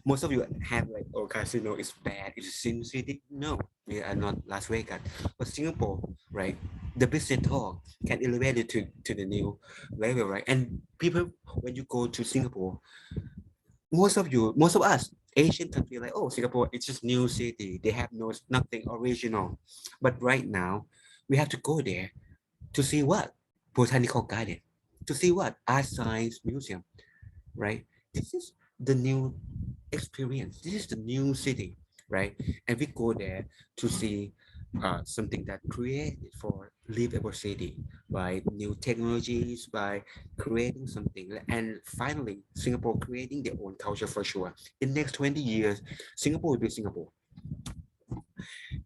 Most of you have like, oh, casino is bad, it's Sin City. No, we are not Las Vegas. But Singapore, right? The business talk can elevate it to the new level, right? And people, when you go to Singapore, most of us, Asian country, like, oh, Singapore, it's just new city. They have nothing original. But right now, we have to go there to see what? Botanical garden. To see what? Art Science Museum, right? This is the new experience. This is the new city, right? And we go there to see something that created for livable city by new technologies, by creating something. And finally, Singapore creating their own culture for sure. In the next 20 years, Singapore will be Singapore.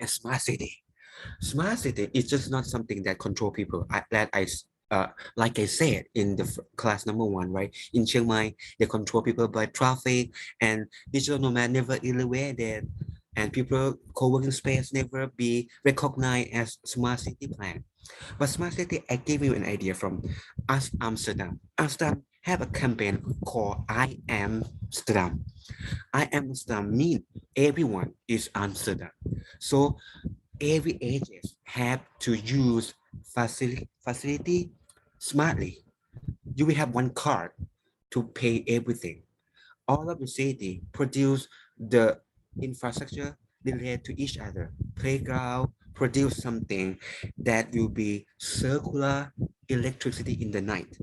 And smart city. Smart city is just not something that control people. Like I said in the class number one, right? In Chiang Mai, they control people by traffic and digital nomad never elevated, and people co-working space never be recognized as smart city plan. But smart city, I give you an idea from us Amsterdam. Amsterdam have a campaign called I Am Amsterdam. I Am Amsterdam mean everyone is Amsterdam. So every agent have to use facility smartly. You will have one card to pay everything. All of the city produce the infrastructure related to each other. Playground, produce something that will be circular electricity in the night.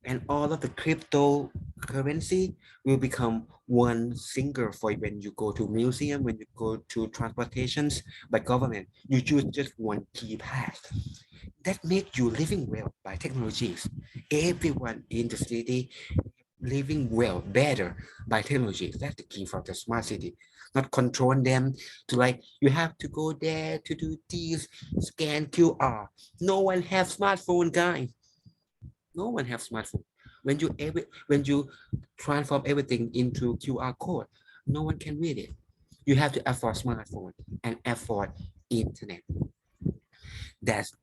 And all of the cryptocurrency will become one single for when you go to museum, when you go to transportations by government, you choose just one keypad. That make you living well by technologies. Everyone in the city living well, better by technology. That's the key for the smart city. Not control them to like, you have to go there to do this, scan QR. No one have smartphone, guys. No one have smartphone. When you transform everything into QR code, no one can read it. You have to afford smartphone and afford internet. That's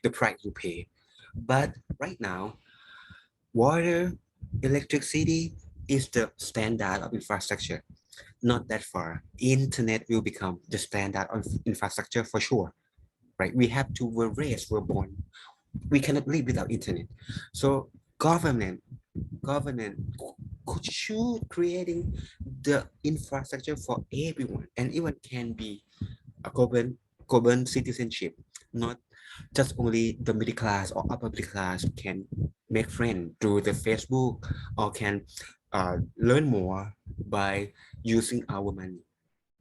the price you pay. But right now, water, electricity is the standard of infrastructure. Not that far. Internet will become the standard of infrastructure for sure. Right? We have to, we're raised, we're born. We cannot live without internet. So government could should creating the infrastructure for everyone, and even can be a government citizenship, not just only the middle class or upper middle class can make friends through the Facebook or can learn more by using our money.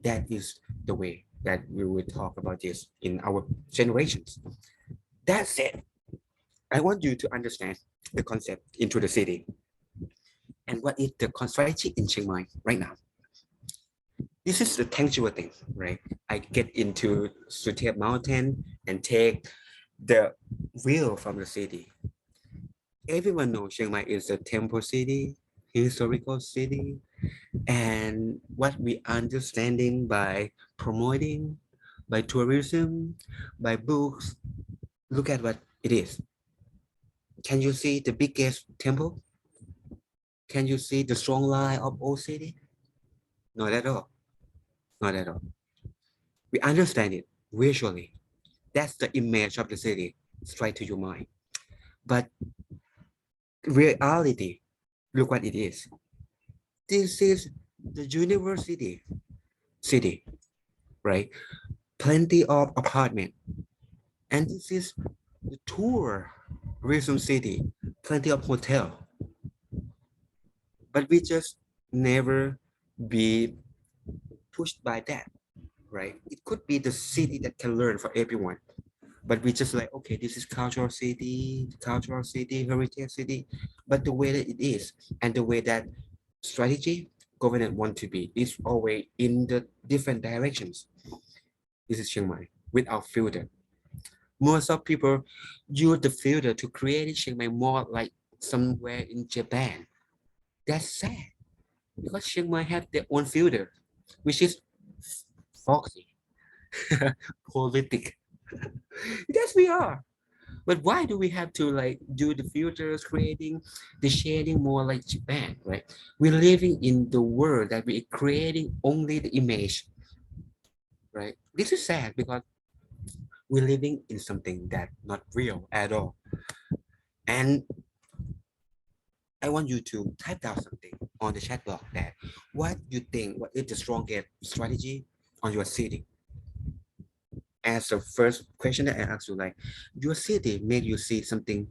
That is the way that we will talk about this in our generations. That's it. I want you to understand the concept into the city and what is the strategy in Chiang Mai right now. This is the tangible thing, right? I get into Suthep Mountain and take the view from the city. Everyone knows Chiang Mai is a temple city, historical city, and what we understanding by promoting, by tourism, by books. Look at what it is. Can you see the biggest temple? Can you see the strong line of old city? Not at all. Not at all. We understand it visually. That's the image of the city straight to your mind. But reality, look what it is. This is the university city, right? Plenty of apartment. And this is the tour tourism city, plenty of hotel. But we just never be pushed by that, right? It could be the city that can learn for everyone. But we just like, okay, this is cultural city, heritage city. But the way that it is and the way that strategy government want to be is always in the different directions. This is Chiang Mai without filter. Most of people use the filter to create Chiang Mai more like somewhere in Japan. That's sad because Chiang Mai have their own filter, which is foxy, politic. Yes, we are. But why do we have to like do the filters, creating the shading more like Japan, right? We're living in the world that we're creating only the image, right? This is sad because we're living in something that not real at all. And I want you to type down something on the chat box that what you think, what is the strongest strategy on your city? As the first question that I asked you, like your city made you see something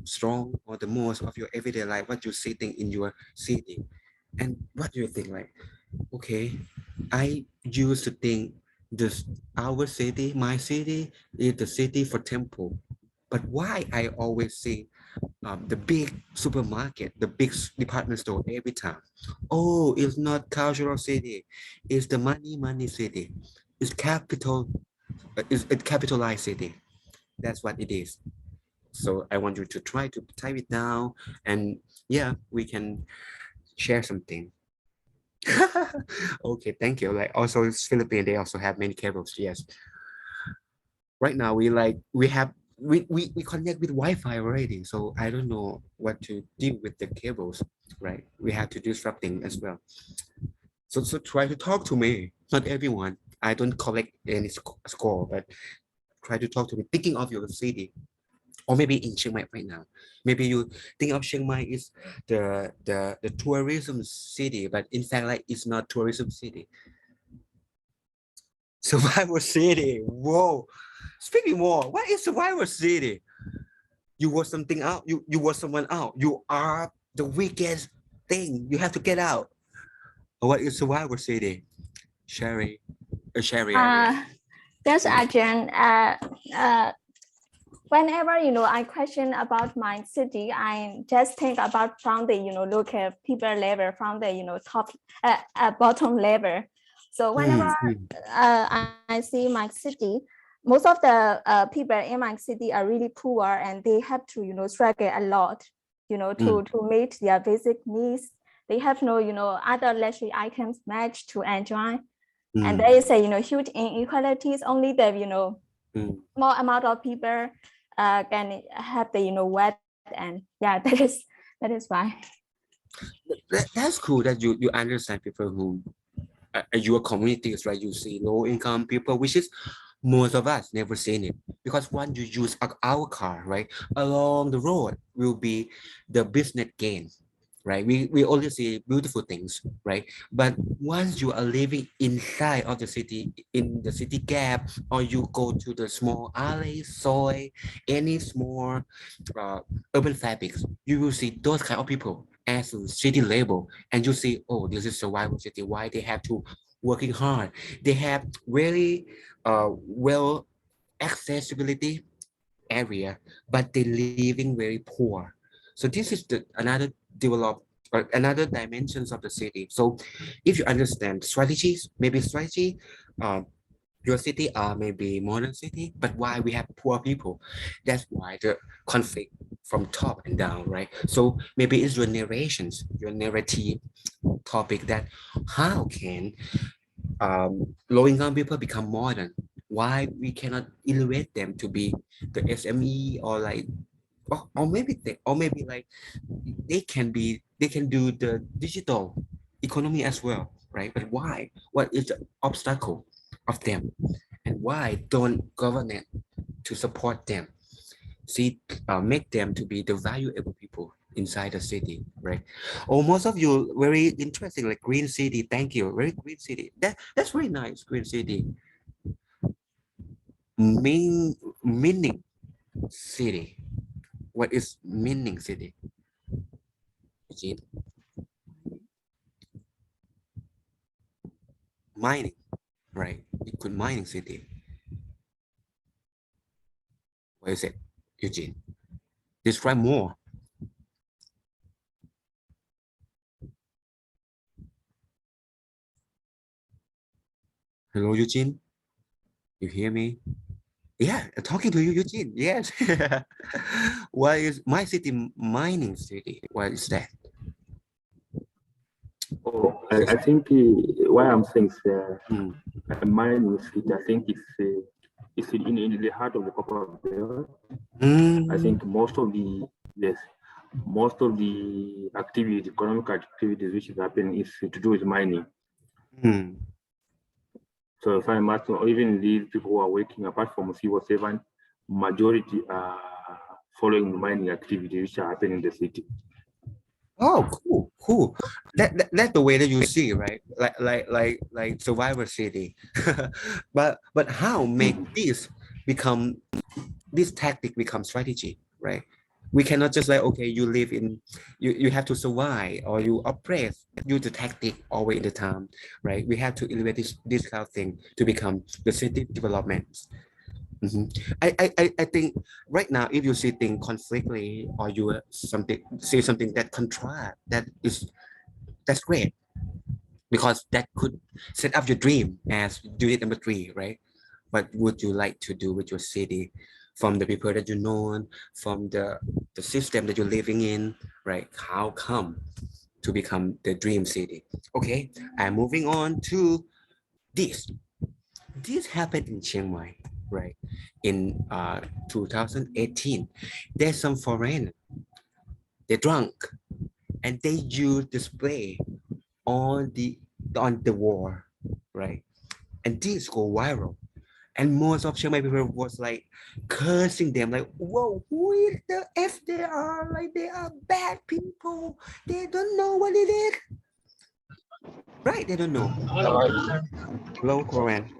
strong or the most of your everyday life, what you see thing in your city. And what do you think like, okay, I used to think this our city, my city is the city for temple. But why I always see the big supermarket, the big department store every time? Oh, it's not cultural city. It's the money city. It's capital. It's a capitalized city. That's what it is. So I want you to try to type it down, and yeah, we can share something. Okay, thank you. Like also Philippines, they also have many cables. Yes. Right now we connect with Wi-Fi already. So I don't know what to do with the cables, right? We have to do something as well. So try to talk to me. Not everyone. I don't collect any score, but try to talk to me. Thinking of your city, or maybe in Chiang Mai right now. Maybe you think of Chiang Mai is the tourism city, but in fact, like it's not tourism city. Survivor City. Whoa. Speaking more, what is Survivor City? You work something out. You work someone out. You are the weakest thing. You have to get out. What is Survivor City? Sherry. Sherry. Yes, Ajahn. Whenever I question about my city, I just think about from the local people level, from the top bottom level. So whenever I see my city, most of the people in my city are really poor, and they have to struggle a lot, to meet their basic needs. They have no other luxury items match to enjoy, and there is a huge inequalities. Only the more amount of people can have the wealth, and yeah, that is why. That's cool that you understand people who your communities, right? You see low income people, which is most of us never seen it, because when you use our car, right, along the road will be the business gain, right? We only see beautiful things, right? But once you are living inside of the city, in the city gap, or you go to the small alleys, soy, any small urban fabrics, you will see those kind of people as a city label, and you see, oh, this is survival city. Why they have to working hard? They have very well accessibility area, but they living very poor. So this is the another develop or another dimensions of the city. So if you understand strategies, maybe strategy, your city are maybe modern city, but why we have poor people? That's why the conflict from top and down, right? So maybe it's your narrations, your narrative topic that how can low income people become modern? Why we cannot elevate them to be the SME, or like, or maybe like they can do the digital economy as well, right? But why? What is the obstacle of them, and why don't government to support them? See, make them to be the valuable people inside the city, right? Oh, most of you very interesting, like green city. Thank you, very green city. That's very nice, green city. Meaning city. What is meaning city? Mining, right? It could mining city. What is it, Eugene? Describe more. Hello, Eugene. You hear me? Yeah, talking to you, Eugene. Yes. What is my city mining city? What is that? Oh, I think why I'm saying a mining city, I think it's in the heart of the copper belt. I think most of the activities, economic activities which is happening is to do with mining. So if I'm asking, or even these people who are working apart from civil servant, majority are following the mining activities which are happening in the city. Oh, cool. That's the way that you see, right? Like Survivor City. but how make this tactic become strategy, right? We cannot just like, okay, you live in, you have to survive, or you oppress, use the tactic always in the time, right? We have to elevate this kind of thing to become the city development. I think right now, if you see things conflictly, or you say something that contrast, that's great, because that could set up your dream as unit number 3, right? What would you like to do with your city, from the people that you know, from the system that you're living in, right? How come to become the dream city? Okay, I'm moving on to this. This happened in Chiang Mai, right? In 2018, there's some foreigner, they're drunk, and they use display on the wall, right? And this go viral. And most of Chiang Mai people was like cursing them, like, whoa, who is the F they are? Like, they are bad people. They don't know what it is. Right, they don't know. Hello, Korean.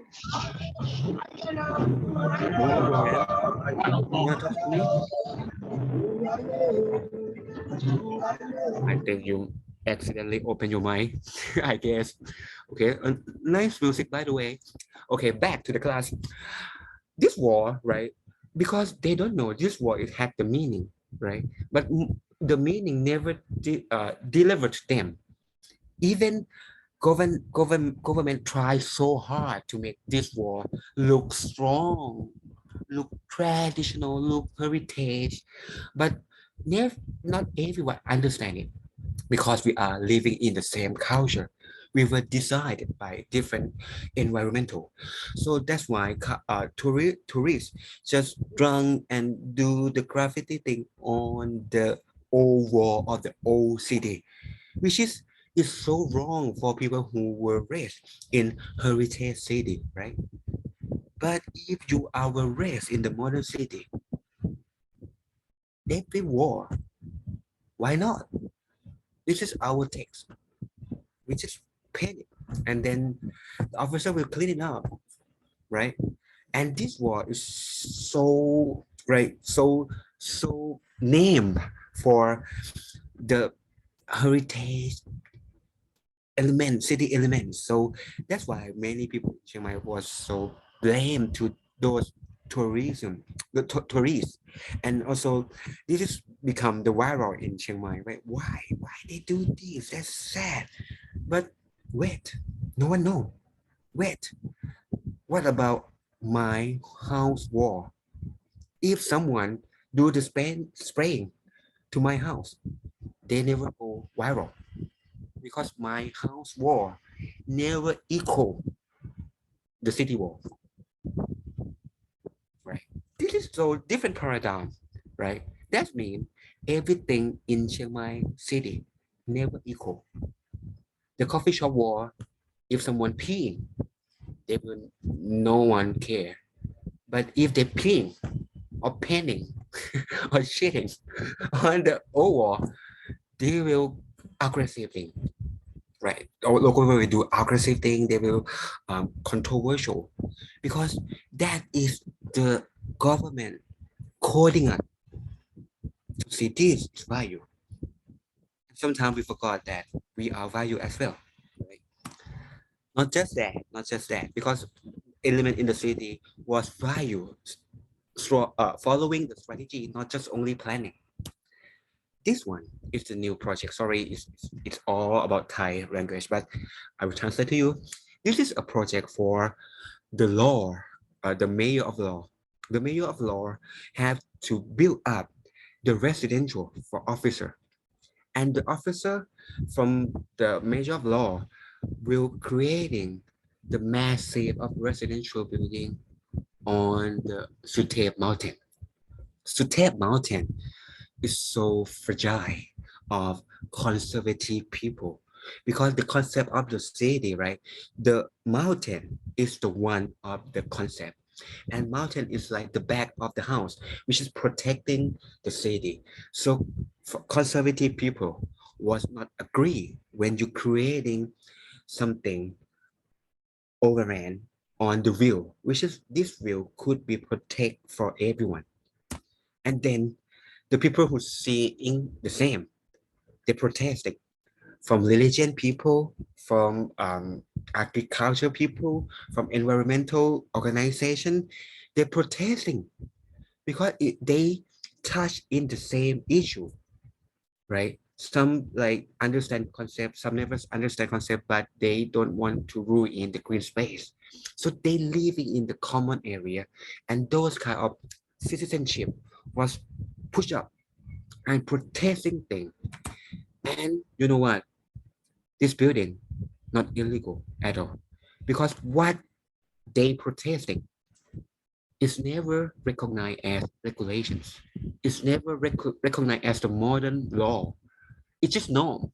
You want to talk to me? I think you accidentally open your mic, I guess. Okay, nice music, by the way. Okay, back to the class. This war, right? Because they don't know this war, it had the meaning, right? But the meaning never delivered to them. Even government tried so hard to make this war look strong, look traditional, look heritage, but not everyone understand it because we are living in the same culture. We were decided by different environmental. So that's why tourists just drunk and do the graffiti thing on the old wall of the old city, which is so wrong for people who were raised in heritage city, right? But if you are raised in the modern city, every war, why not? This is our text. We just paint it, and then the officer will clean it up, right? And this war is so right, so named for the heritage element, city elements. So that's why many people in Chiang Mai was so blamed to those tourists, and also this is become the viral in Chiang Mai, right? Why they do this? That's sad. But wait, no one know. Wait, what about my house wall? If someone do the spraying to my house, they never go viral because my house wall never equal the city wall, right? This is so different paradigm, right? That means everything in Chiang Mai city never equal. The coffee shop wall, if someone peeing, they will no one care. But if they peeing or painting or shitting on the old wall, they will aggressively, right? Or local will do aggressive thing. They will controversial because that is the government coding us to see this is value. Sometimes we forgot that we are value as well. Right? Not just that, because element in the city was value, following the strategy, not just only planning. This one is the new project. Sorry, it's all about Thai language, but I will translate to you. This is a project for the law, the mayor of law. The mayor of law have to build up the residential for officer, and the officer from the mayor of law will creating the massive of residential building on the Suthep mountain. Suthep mountain is so fragile of conservative people because the concept of the city, right? The mountain is the one of the concept, and mountain is like the back of the house, which is protecting the city. So for conservative people was not agree when you creating something overran on the view, which is this view could be protect for everyone. And then the people who see in the same, they protested from religion people, from agriculture people, from environmental organization. They're protesting because they touch in the same issue, right? Some like understand concept, some never understand concept, but they don't want to ruin the green space. So they living in the common area, and those kind of citizenship was pushed up and protesting thing. And you know what? This building not illegal at all, because what they protesting is never recognized as regulations. It's never recognized as the modern law. It's just norm.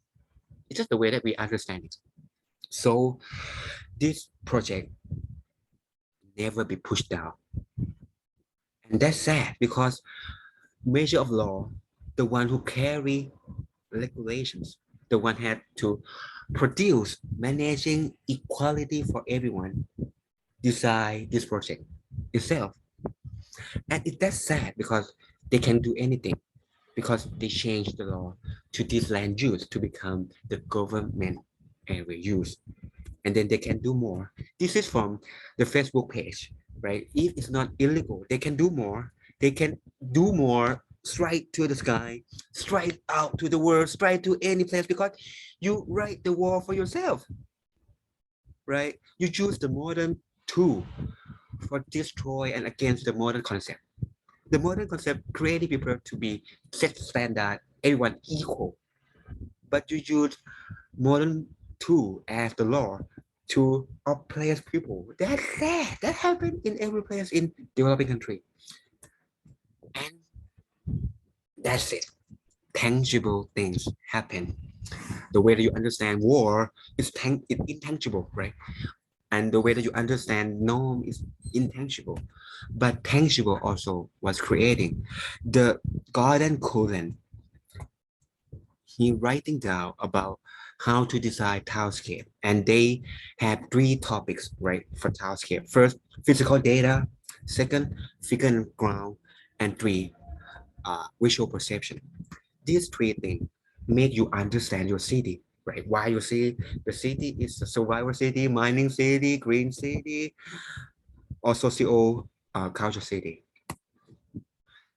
It's just the way that we understand it. So this project never be pushed down. And that's sad because measure of law, the one who carry regulations, the one had to produce managing equality for everyone, design this project itself. And that's sad because they can do anything because they changed the law to this land use to become the government area use. And then they can do more. This is from the Facebook page, right? If it's not illegal, they can do more. They can do more straight to the sky, straight out to the world, straight to any place because you write the wall for yourself, right? You choose the modern tool for destroy and against the modern concept. The modern concept creating people to be set standard, everyone equal. But you use modern tool as the law to oppress people. That's sad. That happened in every place in developing country. And that's it. Tangible things happen. The way that you understand war is intangible, right? And the way that you understand norm is intangible. But tangible also was creating. The Gordon Cullen, he writing down about how to design townscape. And they have 3 topics, right, for townscape. First, physical data. Second, figure and ground. And 3, visual perception. These 3 things make you understand your city, right? Why you see the city is a survival city, mining city, green city, or socio culture city.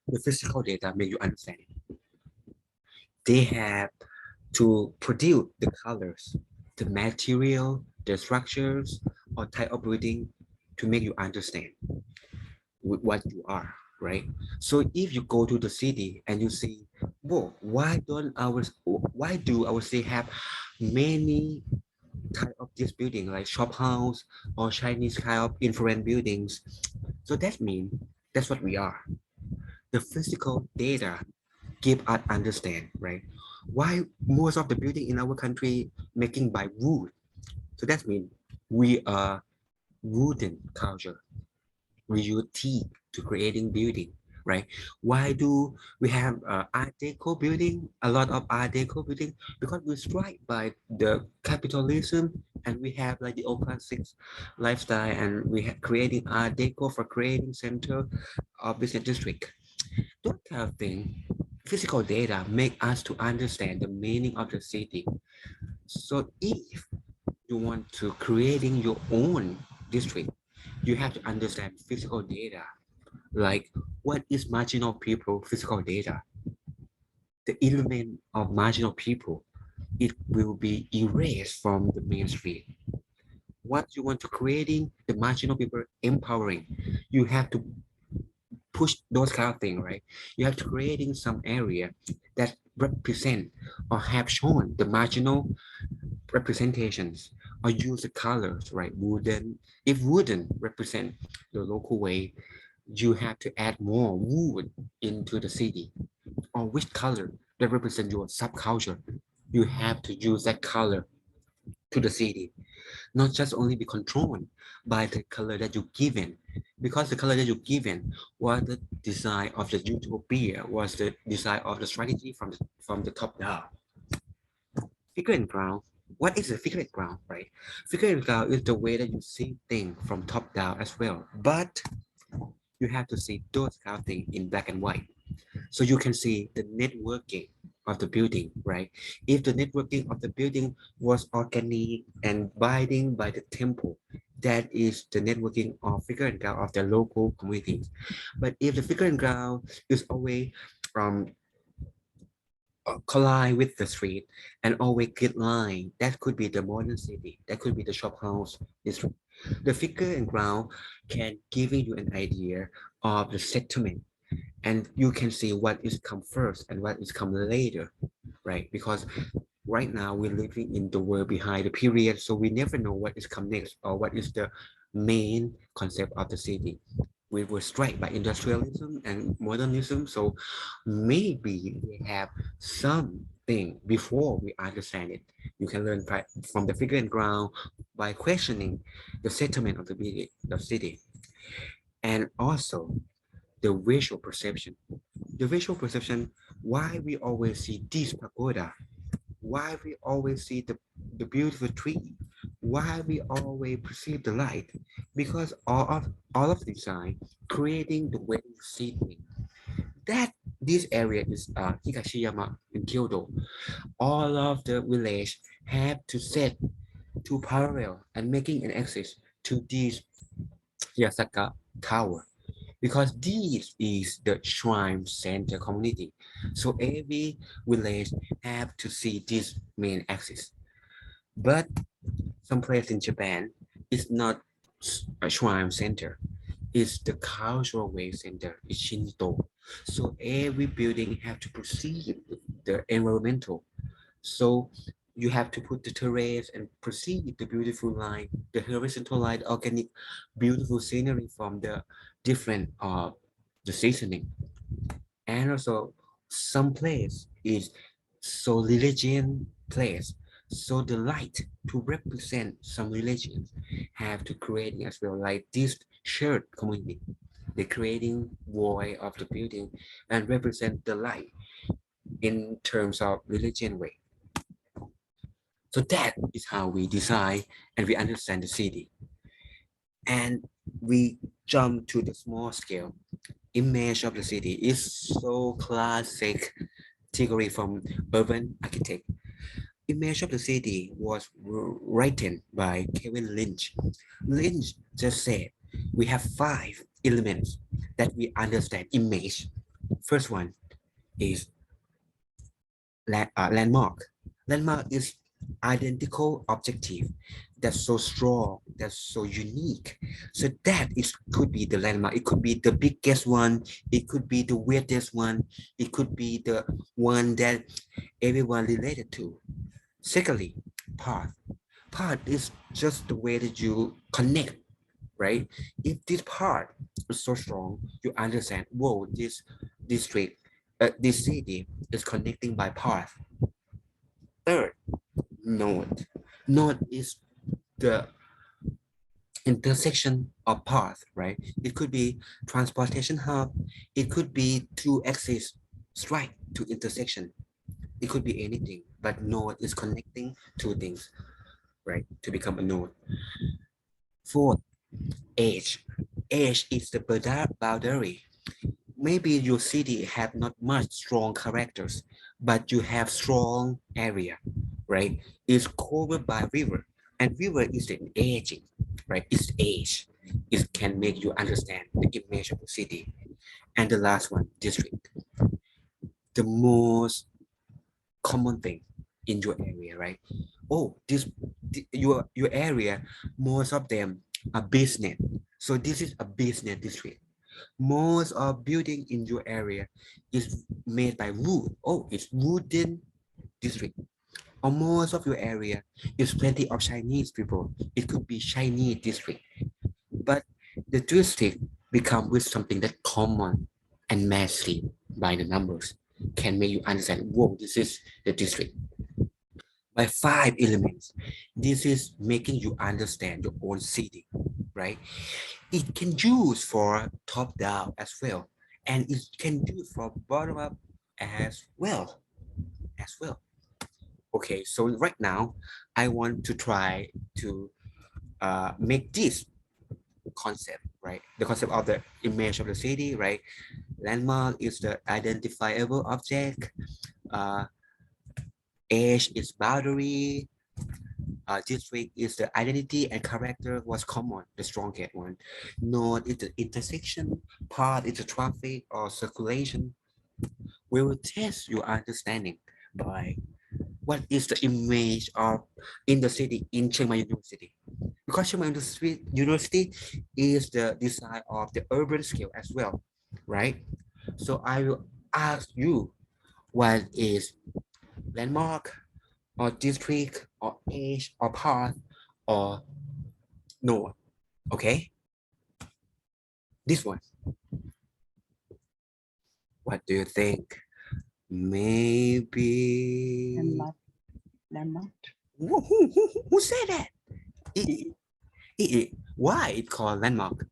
The physical data make you understand it. They have to produce the colors, the material, the structures, or type of building to make you understand what you are, right? So if you go to the city and you see, whoa, why do our city have many type of this building like shop house or Chinese kind of infrared buildings? So that means that's what we are. The physical data give us understand, right? Why most of the building in our country making by wood? So that means we are wooden culture. We use teak to creating building, right? Why do we have Art Deco building? A lot of Art Deco building because we're struck by the capitalism and we have like the old classics lifestyle and we have creating Art Deco for creating center of business district. Those kind of thing, physical data make us to understand the meaning of the city. So if you want to creating your own district, you have to understand physical data, like what is marginal people physical data. The element of marginal people, it will be erased from the main street. What you want to creating the marginal people empowering, you have to push those kind of things, right? You have to creating some area that represent or have shown the marginal representations or use the colors, right? Wooden, if wooden represent the local way, you have to add more wood into the city. Or which color that represent your subculture, you have to use that color to the city. Not just only be controlled by the color that you given, because the color that you given was the design of the utopia, was the design of the strategy from the top down. Figure and ground. What is a figure and ground, right? Figure and ground is the way that you see things from top down as well. But you have to see those kind of things in black and white. So you can see the networking of the building, right? If the networking of the building was organic and binding by the temple, that is the networking of figure and ground of the local communities. But if the figure and ground is always collide with the street and always get line, that could be the modern city, that could be the shop house district. The figure and ground can giving you an idea of the settlement, and you can see what is come first and what is come later, right? Because right now we're living in the world behind the period, so we never know what is come next or what is the main concept of the city. We were struck by industrialism and modernism, so maybe we have something before we understand it. You can learn from the figure and ground by questioning the settlement of the city, and also the visual perception. The visual perception, why we always see this pagoda, why we always see the beautiful tree, why we always perceive the light? Because all of the design creating the way you see things. That this area is Higashiyama in Kyoto. All of the village have to set two parallel and making an axis to this Yasaka Tower, because this is the shrine center community. So every village have to see this main axis. But some place in Japan is not a shrine center. It's the cultural wave center. It's Shinto. So every building have to perceive the environmental. So you have to put the terrace and perceive the beautiful line, the horizontal line, organic, beautiful scenery from the different the seasoning. And also some place is so religion place. So the light to represent some religions have to create as well, like this shared community. The creating void of the building and represent the light in terms of religion way. So that is how we design and we understand the city. And we jump to the small scale. Image of the city is so classic theory from urban architect. Image of the city was written by Kevin Lynch. Lynch just said we have 5 elements that we understand image. First one is landmark. Landmark is identical objective that's so strong, that's so unique. So that is could be the landmark. It could be the biggest one. It could be the weirdest one. It could be the one that everyone related to. Secondly, path. Path is just the way that you connect, right? If this part is so strong, you understand, whoa, this district, this city is connecting by path. Third, node. Node is the intersection of path, right? It could be transportation hub. It could be two axis straight to intersection. It could be anything, but node is connecting two things, right? To become a node. Fourth, edge. Edge is the boundary. Maybe your city have not much strong characters, but you have strong area, right? It's covered by river, and river is an aging, right? It's age. It can make you understand the image of the city. And the last one, district. The most common thing in your area, right? Oh, your area, most of them are business. So this is a business district. Most of building in your area is made by wood. Oh, it's wooden district. Or most of your area is plenty of Chinese people. It could be Chinese district. But the district become with something that common and massive by the numbers can make you understand, whoa, this is the district. By 5 elements, this is making you understand your own city, right? It can use for top down as well, and it can use for bottom up as well. Okay, so right now I want to try to make this concept, right? The concept of the image of the city, right? Landmark is the identifiable object. Edge is boundary. District is the identity and character was common, the strongest one. Node is the intersection. Path is the traffic or circulation. We will test your understanding by what is the image of in the city in Chiang Mai University. Because Chiang Mai University is the design of the urban scale as well, right? So I will ask you what is landmark or district or age or path or node, okay? This one. What do you think? Maybe. Landmark. Landmark. Who said that? Why it called landmark?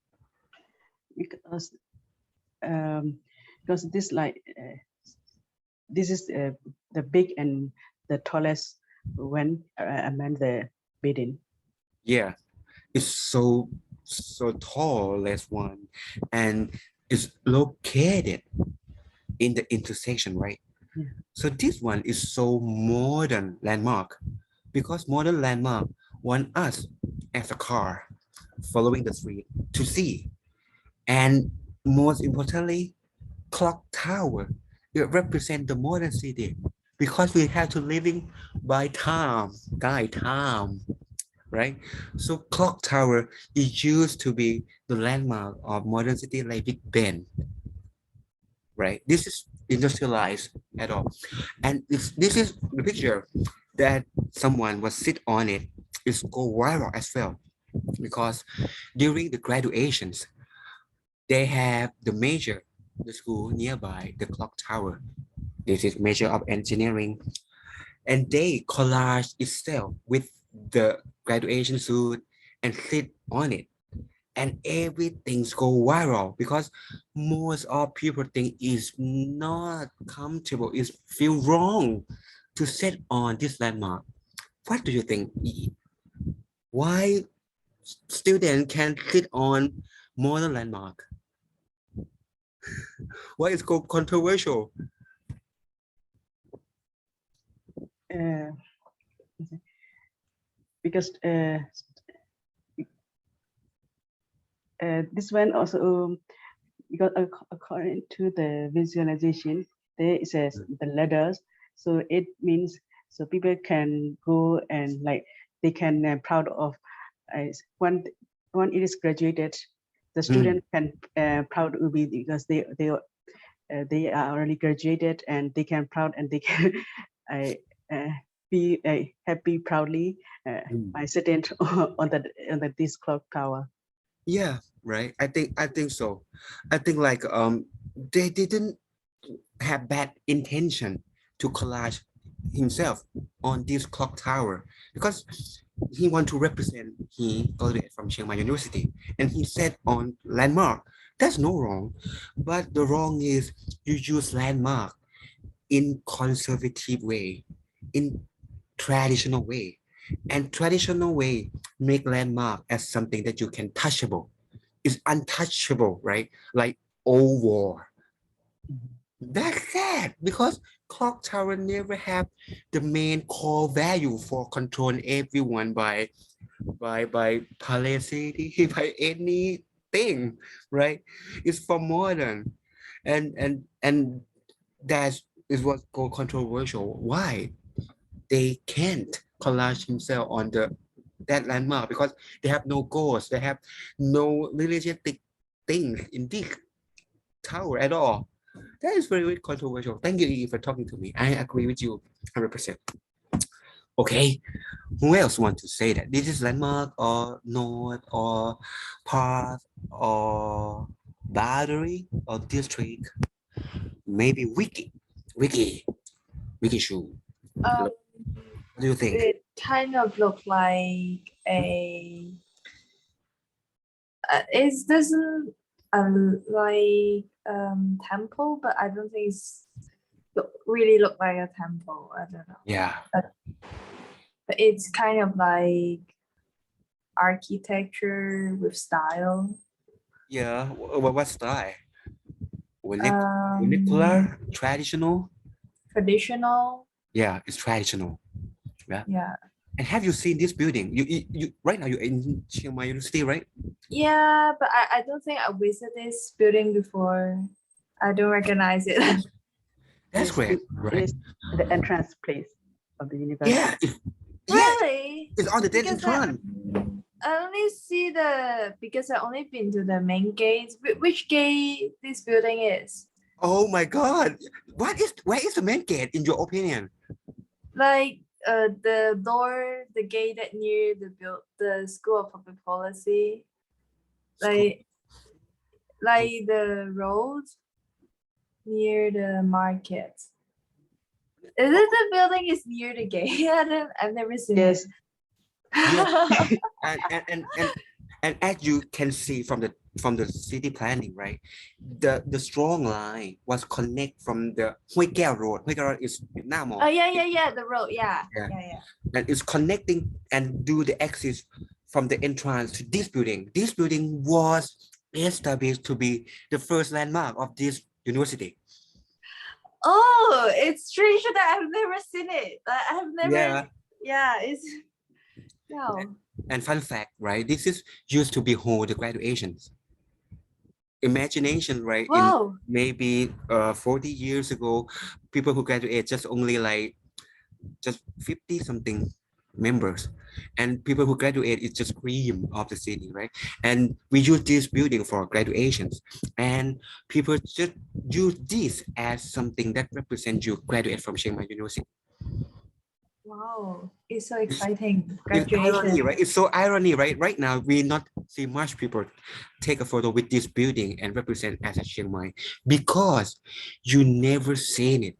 Because this this is the big and the tallest when among the building. Yeah, it's so tall, last one, and it's located in the intersection, right? Yeah. So this one is so modern landmark because modern landmark want us as a car following the street to see. And most importantly, clock tower. It represents the modern city because we have to living by time, time, right? So clock tower is used to be the landmark of modern city like Big Ben, right? This is industrialized at all. And this is the picture that someone was sit on it is go viral as well because during the graduations, they have the school nearby the clock tower. This is major of engineering, and they collage itself with the graduation suit and sit on it, and everything's go viral because most of people think is not comfortable, is feel wrong to sit on this landmark. What do you think? Why students can sit on modern landmark? Why is so controversial? Uh, because this one also because according to the visualization, there says the letters, so it means so people can go and like they can proud of when it is graduated, the student can proud will be because they are already graduated and they can proud and they can be happy proudly by sitting on the this clock tower. Yeah, right. I think so. I think like they didn't have bad intention to collage himself on this clock tower because he want to represent he graduated from Chiang Mai University and he said on landmark. That's no wrong, but the wrong is you use landmark in conservative way, in traditional way, and traditional way make landmark as something that you can touchable. It's untouchable, right? Like old war. That's sad because clock tower never have the main core value for controlling everyone by policy by anything, right? It's for modern, and that is what go controversial. Why they can't collage himself on that landmark because they have no goals, they have no religious things in this tower at all. That is very, very controversial. Thank you, Yi, for talking to me. I agree with you 100%. Okay, who else want to say that this is landmark or node or path or boundary or district? Maybe wiki shoe. Um, What do you think? it kind of look like a. It doesn't like temple, but I don't think it's really look like a temple. I don't know. Yeah. But it's kind of like architecture with style. Yeah. What style? Vernacular, traditional. Traditional. Yeah, it's traditional. Yeah. And have you seen this building? You right now you're in Chiang Mai University, right? Yeah, but I don't think I visited this building before. I don't recognize it. That's great, It right? is the entrance place of the university. Yeah, Really? it's on the dead in Because front. I only see because I only been to the main gates. Which gate this building is? Oh my God! Where is the main gate in your opinion? Like the door, the gate that near the School of Public Policy. Like the road near the market. Is it the building is near the gate? I've never seen Yes. it. Yeah. And as you can see from the city planning, right? The strong line was connect from the Hoi Keo Road. Hoi Keo Road is Nam Mo. Oh yeah, the road, yeah. And it's connecting and do the axis from the entrance to this building. This building was established to be the first landmark of this university. Oh, it's strange that I've never seen it. I have never. Yeah. Yeah, it's. No. And fun fact, right? This is used to be hold the graduations. Imagination, right? In Wow. maybe 40 years ago, people who graduate just only like just 50 something members, and people who graduate is just cream of the city, right? And we use this building for graduations, and people just use this as something that represents you graduate from Chiang Mai University. Wow. It's so exciting. It's irony, Graduation. right? It's so irony, right? Right now, we not see much people take a photo with this building and represent as a Chiang Mai because you never seen it,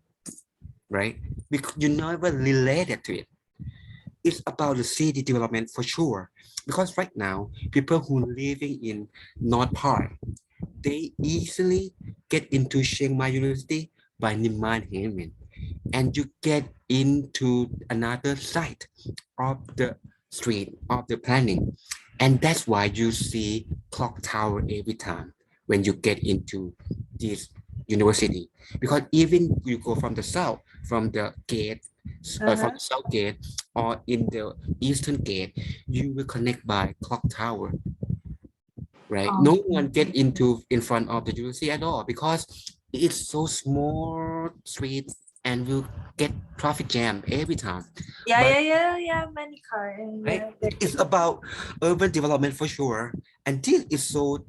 right? Because you never related to it. It's about the city development for sure. Because right now, people who living in North Park, they easily get into Chiang Mai University by Niman Hemin, and you get into another side of the street of the planning, and that's why you see clock tower every time when you get into this university. Because even you go from the south, from the gate, from the south gate, or in the eastern gate, you will connect by clock tower, right? Oh. No one get into in front of the university at all because it's so small street and will get traffic jam every time. Yeah, But- yeah. Many cars. Right? Yeah, It's about urban development for sure. And this is so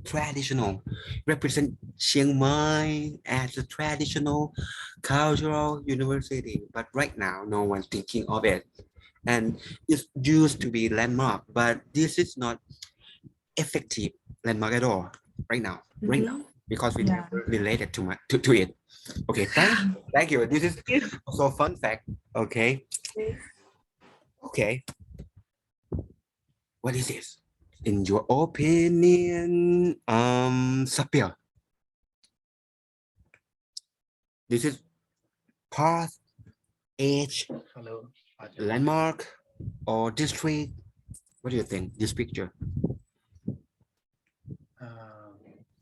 traditional, represent Chiang Mai as a traditional cultural university. But right now, no one's thinking of it. And it used to be landmark, but this is not effective landmark at all right now, because we Yeah. never related too much to it. Okay, thank you. This is also fun fact. Okay. Okay. What is this? In your opinion, Sapir. This is path, age, Hello. landmark, or district. What do you think? This picture.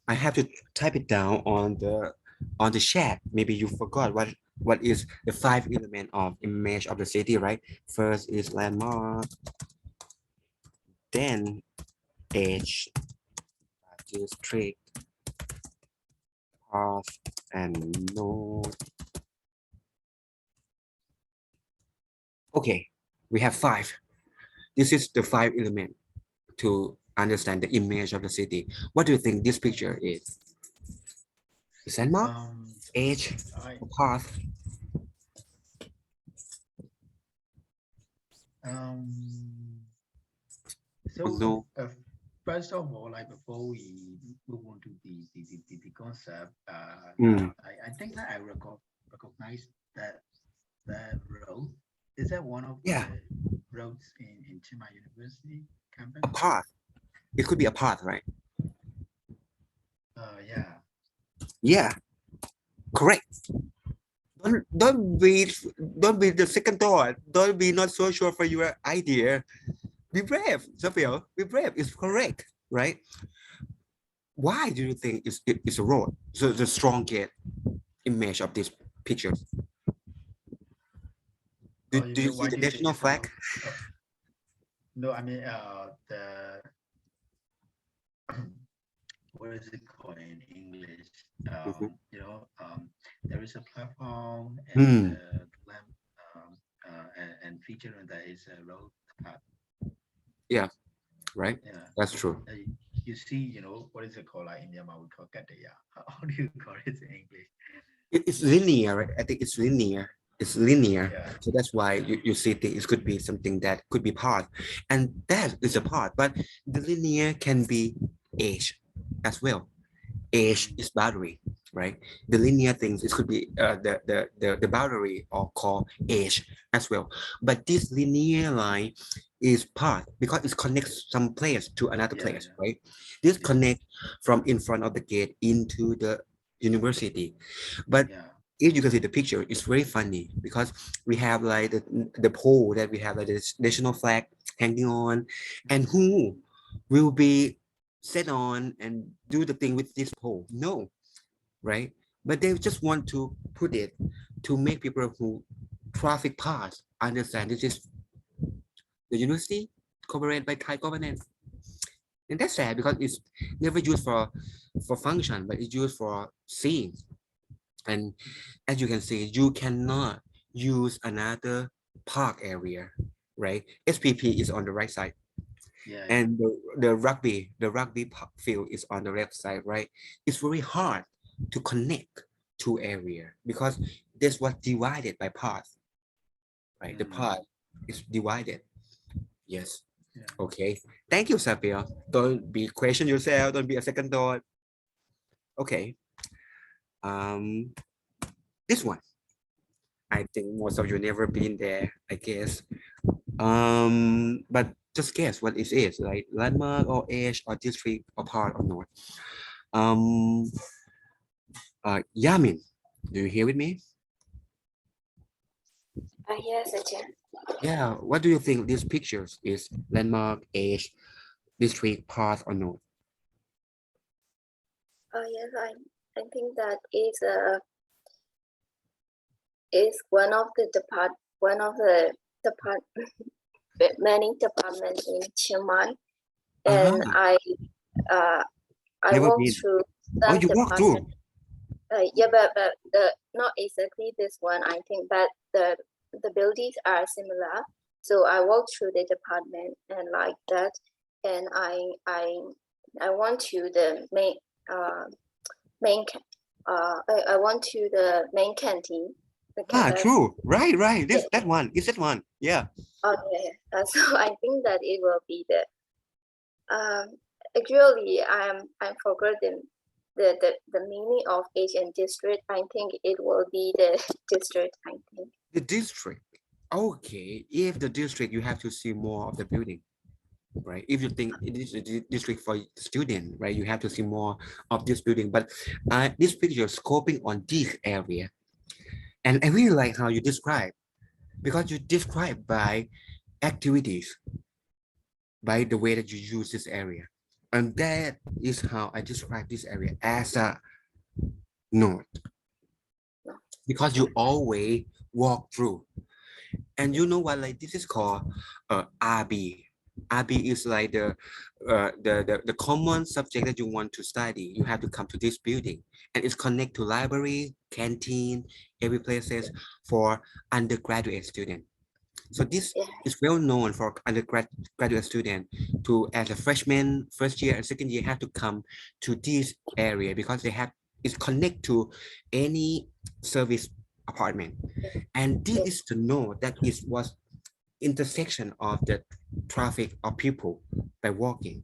I have to type it down on the chat. Maybe you forgot what is the 5 element of image of the city, right? First is landmark, then age, district, path, and node. Okay, we have 5. This is the 5 element to understand the image of the city. What do you think this picture is? Is landmark, age, I path? So No. first of all, like before we move on to the concept, I think that I recognize that road. Is that one of Yeah. the roads in Chiang Mai University campus? A path. It could be a path, right? Yeah. Yeah, correct. Don't be the second thought. Don't be not so sure for your idea. Be brave, Sapio. Be brave. It's correct, right? Why do you think it's a road? So the strong gate image of this picture. Do you see Why the do you think national it's a flag? road? No, I mean the what is it called in English? There is a platform and lamp, and feature that is a road path. Right? Yeah, That's true. you see, what is it called? Like in Myanmar, we call Kataya. How do you call it in English? It's linear, right? I think it's linear. It's linear. Yeah. So that's why you see things could be something that could be part. And that is a part, but the linear can be age as well. Age is boundary, right? The linear things, it could be the boundary or called age as well. But this linear line is part because it connects some place to another place, right? This connect from in front of the gate into the university. But if you can see the picture, it's very funny because we have like the pole that we have like the national flag hanging on, and who will be set on and do the thing with this pole? No, right? But they just want to put it to make people who traffic pass understand this is the university cooperated by Thai government. And that's sad because it's never used for function, but it's used for seeing. And as you can see, you cannot use another park area, right? SPP is on the right side, Yeah. and the rugby field is on the left side, right? It's very hard to connect two area because this was divided by path, right? The path is divided. Yes. Yeah. Okay. Thank you, Sapir. Don't be question yourself. Don't be a second thought. Okay. This one. I think most of you never been there, I guess. But just guess what it is, like landmark or age or district or part or not. Yamin, do you hear with me? Yes, Ajahn. Yeah, what do you think these pictures is landmark, age, district, part or not? Yes, I think that is one of the many departments in Chiang Mai, and I Never walked been. through Oh, some you walk through. department. Yeah, but the not exactly this one. I think that the buildings are similar. So I walked through the department and like that, and I went to the I went to the main canteen. True. Right. That one. Is that one? Yeah. Okay. So I think that it will be the actually I forgot the meaning of Asian district. I think it will be the district, I think. The district. Okay. If the district, you have to see more of the building, right? If you think it is a district for student, right, you have to see more of this building. But this picture scoping on this area. And I really like how you describe, because you describe by activities, by the way that you use this area. And that is how I describe this area as a node. Because you always walk through. And you know what, like this is called RB. RB is like the common subject that you want to study. You have to come to this building, and it's connect to library, canteen, every places for undergraduate student. So this is well known for undergraduate student to, as a freshman, first year and second year, have to come to this area because they have it's connect to any service apartment. And this is to know that it was intersection of the traffic of people by walking.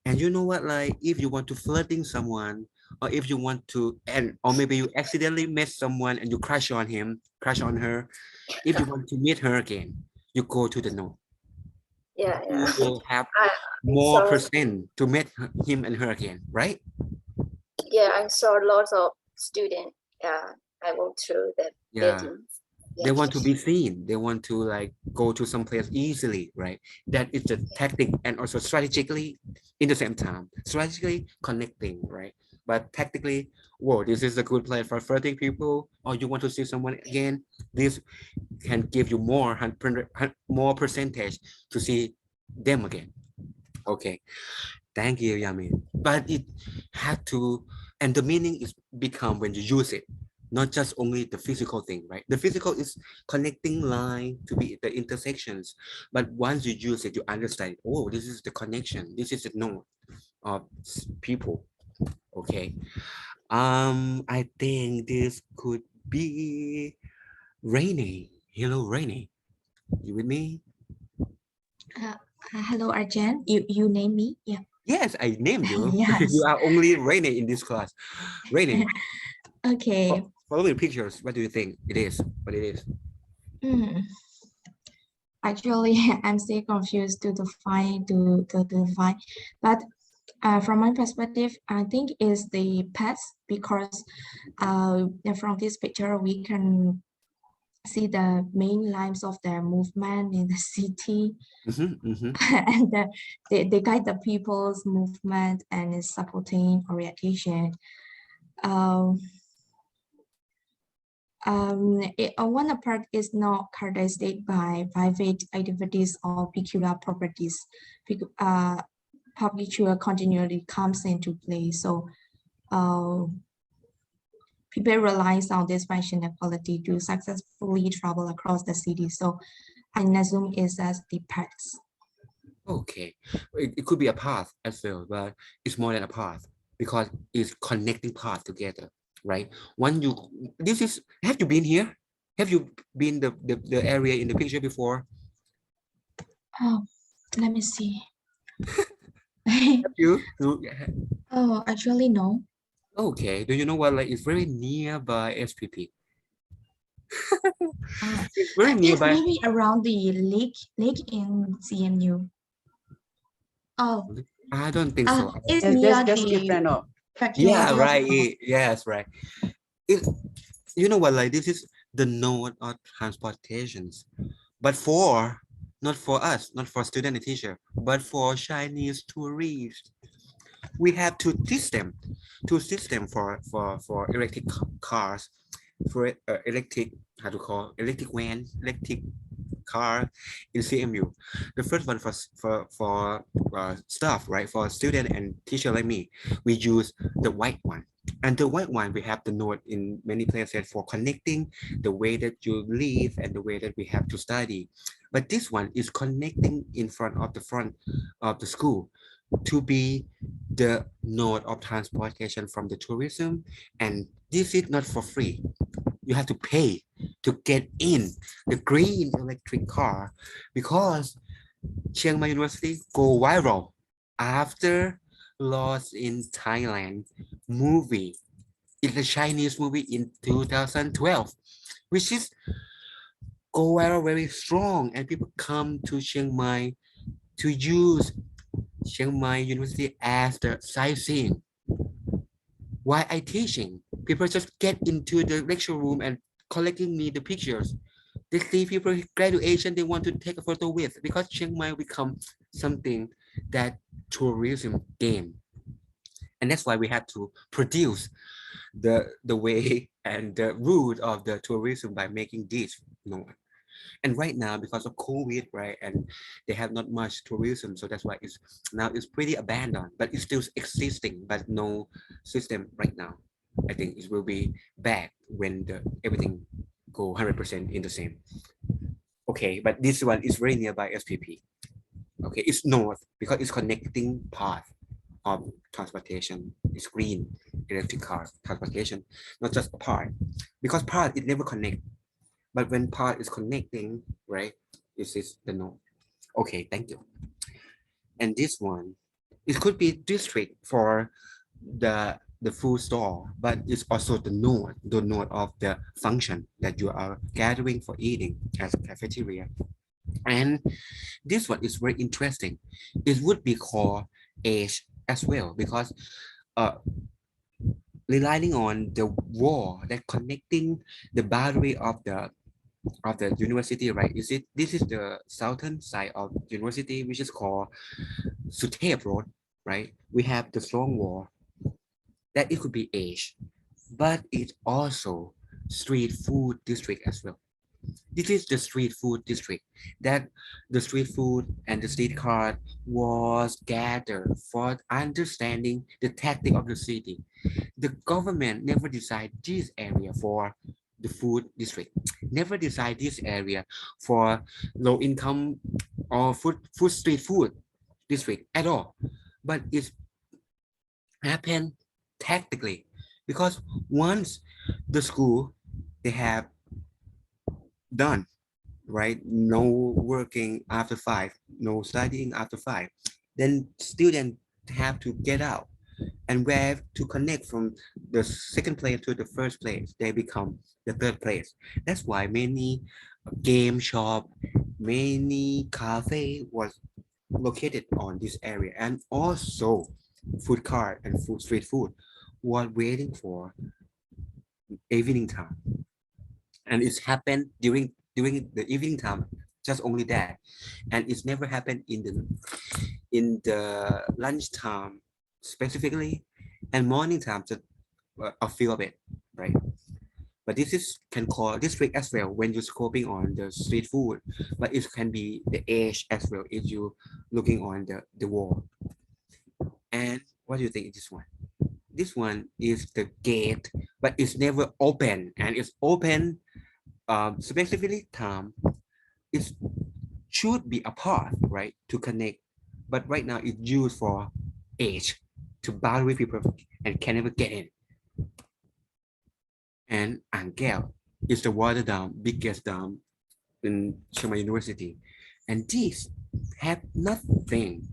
And you know what, like if you want to flirting someone, or if you want to, or maybe you accidentally met someone and you crush on him, crush on her, if you want to meet her again, you go to the node. Yeah. You will have more percent to meet him and her again, right? Yeah, I saw lots of students. I walked through the buildings. They want to be seen. They want to like go to some place easily, right? That is the tactic, and also strategically in the same time, strategically connecting, right? But tactically, whoa, this is a good place for flirting people, or you want to see someone again. This can give you more percentage to see them again. Okay, thank you, Yamin. But it had to, and the meaning is become when you use it. Not just only the physical thing, right? The physical is connecting line to be the intersections. But once you use it, you understand, oh, this is the connection. This is the node of people. Okay. I think this could be Rainy. Hello, Rainy. You with me? Hello, Arjan. You name me? Yeah. Yes, I named you. Yes. You are only Rainy in this class. Rainy. Okay. Follow the pictures. What do you think it is? What it is? Actually, I'm still confused to define but from my perspective, I think is the pets, because from this picture we can see the main lines of their movement in the city. Mm-hmm. And they guide the people's movement and is supporting orientation. One part is not characteristic by private activities or peculiar properties. Public continually comes into play. So people relies on this functional quality to successfully travel across the city. So I assume it's as the parts. Okay, it could be a path as well, but it's more than a path because it's connecting paths together, right? Have you been here? Have you been the area in the picture before? Oh, let me see. Have you? Oh, actually, no. Okay, do you know what, like, it's very nearby SPP. It's very It's nearby. maybe around the lake in CMU. Oh, I don't think so. it's Yes, near that's the different. factory Yeah, of right. Yes, right. You know what, like, this is the node of transportations, but not for us, not for student and teacher, but for Chinese tourists. We have two system for electric cars, for electric, how to call, electric van, electric car in CMU. The first one for staff, right? For student and teacher like me, we use the white one. And the white one, we have the node in many places for connecting the way that you live and the way that we have to study. But this one is connecting in front of the school to be the node of transportation from the tourism. And this is not for free. You have to pay to get in the green electric car because Chiang Mai University go viral after Lost in Thailand movie. It's a Chinese movie in 2012, which is go viral very strong, and people come to Chiang Mai to use Chiang Mai University as the sightseeing. While I teaching, people just get into the lecture room and collecting me the pictures. They see people graduation they want to take a photo with because Chiang Mai become something that tourism gain. And that's why we have to produce the way and the route of the tourism by making this known. And right now, because of COVID, right, and they have not much tourism, so that's why it's pretty abandoned, but it's still existing, but no system right now. I think it will be back when everything go 100% in the same. Okay, but this one is very nearby SPP. Okay, it's north because it's connecting path of transportation. It's green electric car transportation, not just a part, because part it never connect. But when part is connecting, right, this is the node. Okay, thank you. And this one, it could be district for the food store, but it's also the node of the function that you are gathering for eating as a cafeteria. And this one is very interesting. It would be called age as well because relying on the wall that connecting the boundary of the university, right? This is the southern side of university, which is called Suthep Road, right? We have the strong wall that it could be age, but it's also street food district as well. This is the street food district that the street food and the street cart was gathered for understanding the tactic of the city. The government never decide this area for the food district, never decide this area for low income or street food district at all. But it happened tactically because once the school they have done, right, no working after 5, no studying after 5, then students have to get out and we have to connect from the second place to the first place. They become the third place. That's why many game shop, many cafe was located on this area, and also food cart and street food was waiting for evening time. and it's happened during the evening time, just only that, and it's never happened in the lunchtime specifically, and morning time, just a few of it, right? But this is can call district as well when you're scoping on the street food, but it can be the age as well if you looking on the wall. And what do you think of this one? This one is the gate, but it's never open, and it's open specifically time. It should be a path, right, to connect, but right now it's used for age to boundary people and can never get in. And Angel is the water dam, biggest dam in Chiang Mai University. And these have nothing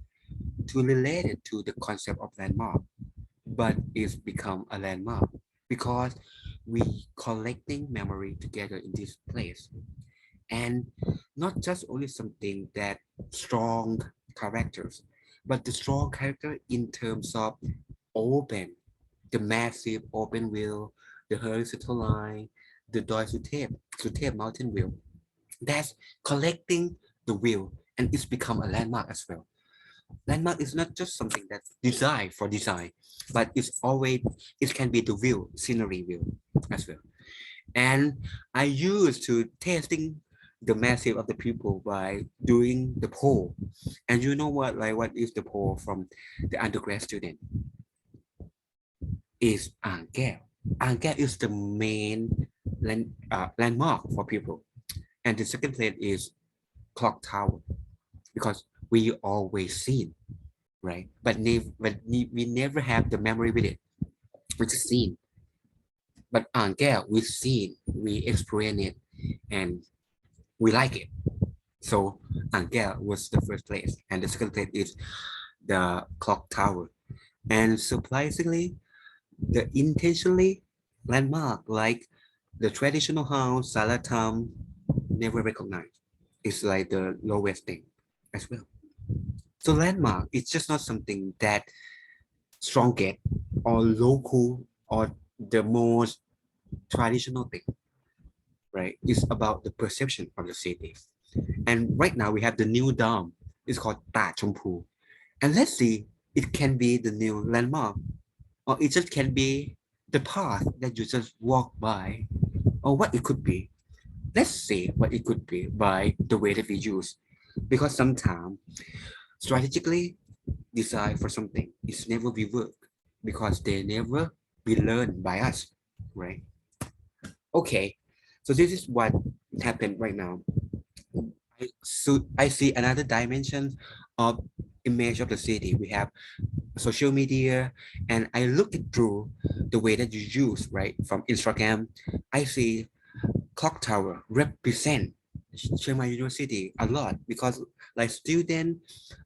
to relate it to the concept of landmark, but it's become a landmark because we collecting memory together in this place. And not just only something that strong characters, but the strong character in terms of open, the massive open wheel, the horizontal line, the Doi Suthep mountain wheel. That's collecting the wheel, and it's become a landmark as well. Landmark is not just something that's designed for design, but it's always, it can be the view, scenery view as well. And I used to testing the massive of the people by doing the poll. And you know what, like what is the poll from the undergrad student? Is Angel. Angel is the main landmark for people. And the second place is clock tower, because we always seen, right? But we never have the memory with it. We just seen. But Angel, we seen, we experience it, and we like it. So Angel was the first place, and the second place is the clock tower. And surprisingly, the intentionally landmark like the traditional house, Salatam, never recognized. It's like the lowest thing as well. So landmark, it's just not something that strong get or local or the most traditional thing, right? It's about the perception of the city. And right now we have the new dome. It's called Ta Chompu. And let's see, it can be the new landmark, or it just can be the path that you just walk by, or what it could be. Let's see what it could be by the way that we use. Because sometimes strategically design for something is never be work because they never be learned by us, right? Okay, so this is what happened right now. I see another dimension of image of the city. We have social media, and I look it through the way that you use, right? From Instagram, I see clock tower represent Chiang Mai University a lot because like student,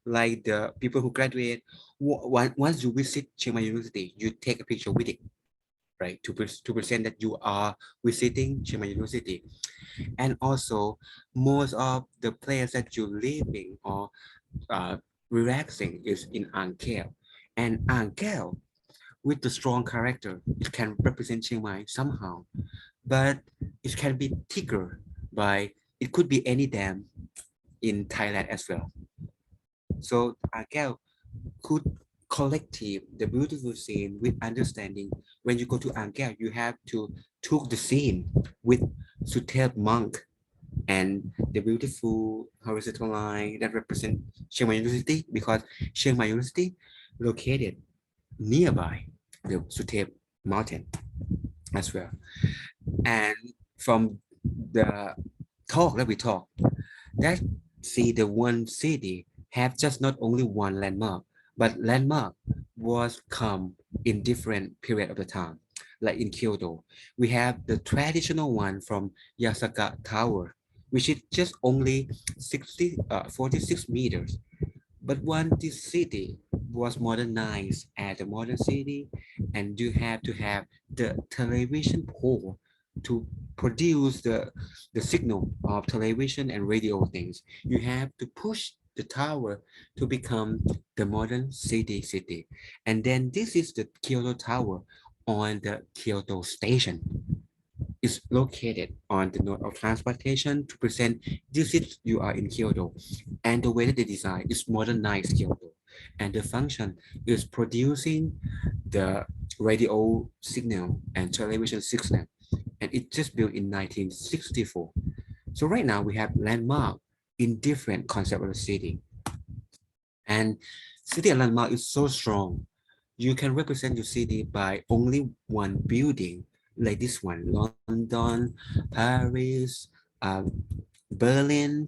like the people who graduate, once you visit Chiang Mai University, you take a picture with it, right? To present that you are visiting Chiang Mai University. And also most of the players that you're living or relaxing is in Angkeo. And Angkeo, with the strong character, it can represent Chiang Mai somehow, but it can be triggered by, it could be any dam in Thailand as well. So Angkeo could collective the beautiful scene with understanding. When you go to Angkeo, you have to took the scene with Suthep monk and the beautiful horizontal line that represent Chiang Mai University, because Chiang Mai University located nearby the Suthep mountain as well. And from the talk that we talk, that see the one city have just not only one landmark, but landmark was come in different period of the time. Like in Kyoto, we have the traditional one from Yasaka Tower, which is just only 46 meters. But when this city was modernized as a modern city, and you have to have the television pole to produce the signal of television and radio things, you have to push the tower to become the modern city. And then this is the Kyoto Tower on the Kyoto station. is located on the node of transportation to present this is you are in Kyoto. And the way that they design is modernized Kyoto. And the function is producing the radio signal and television signal. And it just built in 1964. So right now we have landmark in different concept of the city. And city and landmark is so strong. You can represent your city by only one building, like this one, London, Paris, Berlin,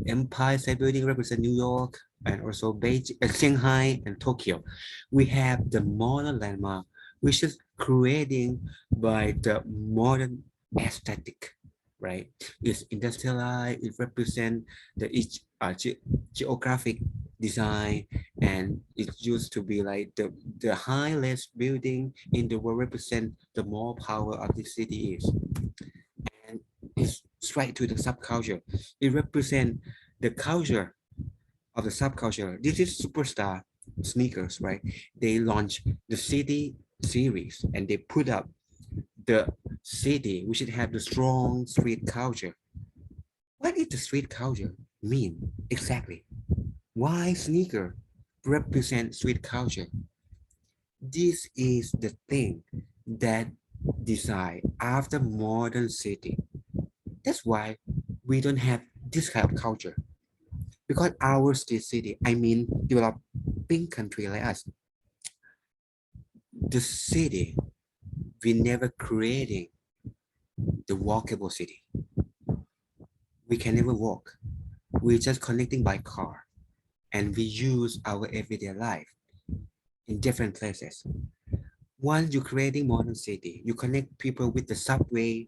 Empire State Building represent New York, and also Beijing, Shanghai, and Tokyo. We have the modern landmark, which is creating by the modern aesthetic, right? It's industrialized, it represents the geographic design, and it used to be like the highest building in the world represent the more power of the city is. And it's straight to the subculture. It represents the culture of the subculture. This is Superstar sneakers, right? They launched the city series and they put up the city, we should have the strong street culture. What is the street culture mean exactly? Why sneaker represent street culture? This is the thing that design after modern city. That's why we don't have this kind of culture. Because our street city, I mean developing country like us, the city, we never creating the walkable city. We can never walk. We're just connecting by car. And we use our everyday life in different places. Once you're creating modern city, you connect people with the subway.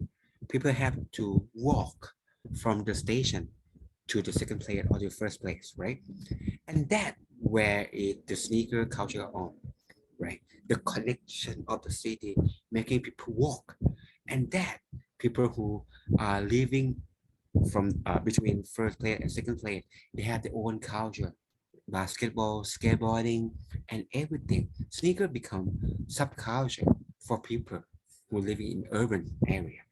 People have to walk from the station to the second place or the first place, right? And that where is the sneaker culture on, right? The connection of the city, making people walk. And that people who are living from between first place and second place, they have their own culture. Basketball, skateboarding, and everything. Sneaker become subculture for people who live in urban area.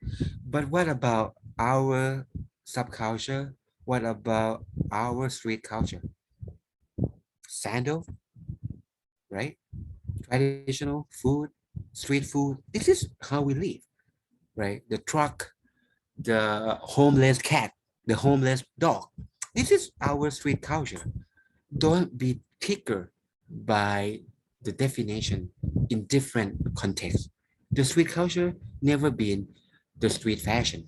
But what about our subculture? What about our street culture? Sandal, right? Traditional food, street food. This is how we live, right? The truck, the homeless cat, the homeless dog. This is our street culture. Don't be triggered by the definition in different contexts. The street culture never been the street fashion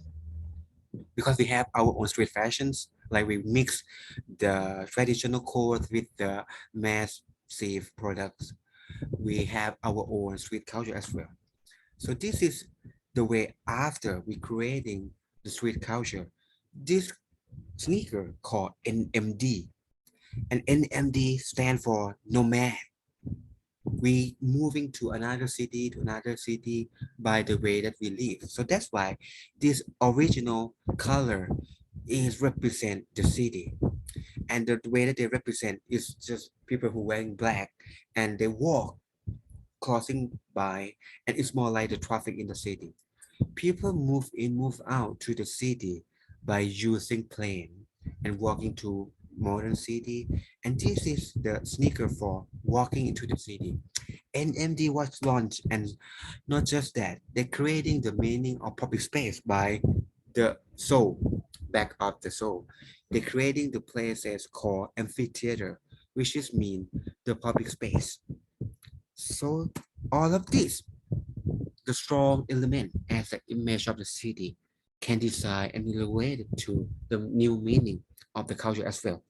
because we have our own street fashions, like we mix the traditional clothes with the massive products. We have our own street culture as well. So this is the way after we creating the street culture. This sneaker called NMD, and NMD stand for nomad. We moving to another city by the way that we live. So that's why this original color is represent the city, and the way that they represent is just people who wearing black and they walk crossing by, and it's more like the traffic in the city. People move in, move out to the city by using plane and walking to modern city. And this is the sneaker for walking into the city. NMD was launched, and not just that, they're creating the meaning of public space by the soul, back of the soul. They're creating the places called amphitheater, which is mean the public space. So all of this, the strong element as an image of the city, can design and relate it to the new meaning of the culture as well.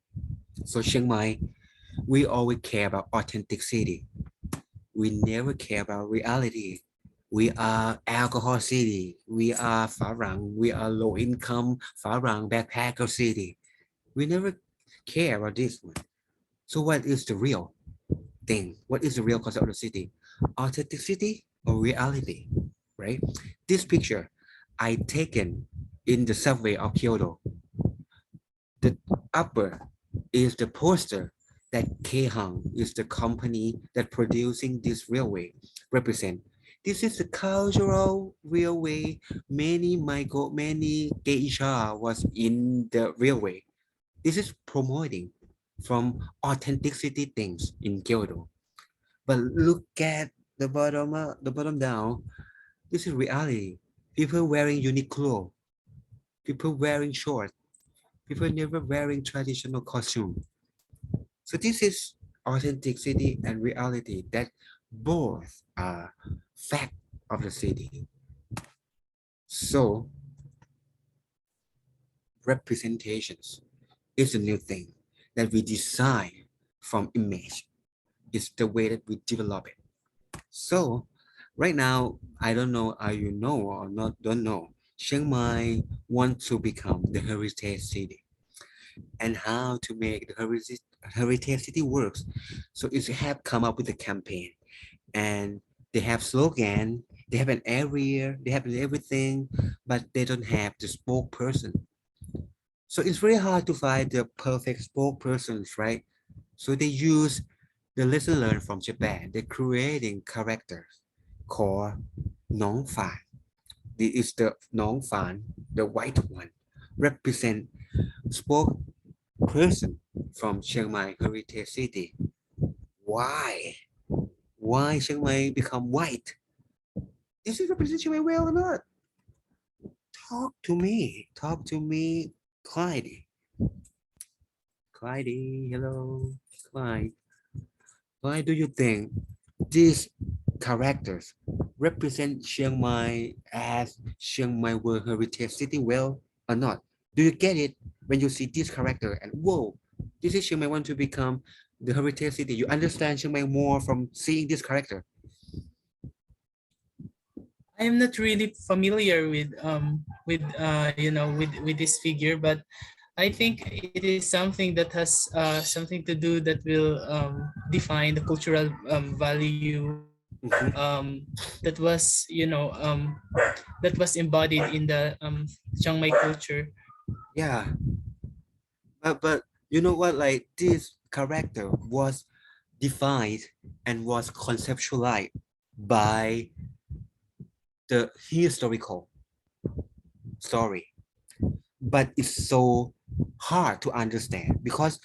So Chiang Mai, we always care about authenticity. We never care about reality. We are alcohol city. We are Phá Rang. We are low income Phá Rang backpacker city. We never care about this one. So what is the real thing? What is the real concept of the city? Authenticity or reality, right? This picture I taken in the subway of Kyoto. The upper is the poster that Keihang is the company that producing this railway represent. This is the cultural railway. Many geisha was in the railway. This is promoting from authenticity things in Kyoto. But look at the bottom down. This is reality. People wearing Uniqlo. People wearing shorts. People never wearing traditional costume. So this is authenticity and reality that both are fact of the city. So representations is a new thing that we design from image. It's the way that we develop it. So right now, I don't know how you know or not don't know. Chiang Mai wants to become the heritage city, and how to make the heritage city works. So it's have come up with a campaign, and they have slogan, they have an area, they have everything, but they don't have the spokesperson. So it's very hard to find the perfect spokespersons, right? So they use the lesson learned from Japan. They're creating characters called Nong Fan. This is the Nong Fan, the white one, represent spokesperson from Chiang Mai Heritage City. Why? Why Chiang Mai become white? Is it represent Chiang Mai well or not? Talk to me. Talk to me, Clyde. Clyde, hello, Clyde. Why do you think these characters represent Chiang Mai as Chiang Mai World Heritage City well or not? Do you get it when you see this character and whoa, this is Chiang Mai want to become the heritage city? You understand Chiang Mai more from seeing this character. I am not really familiar with you know with this figure, but I think it is something that has something to do that will define the cultural value that was that was embodied in the Chiang Mai culture. Yeah, but you know what? Like this character was defined and was conceptualized by the historical story, but it's so hard to understand because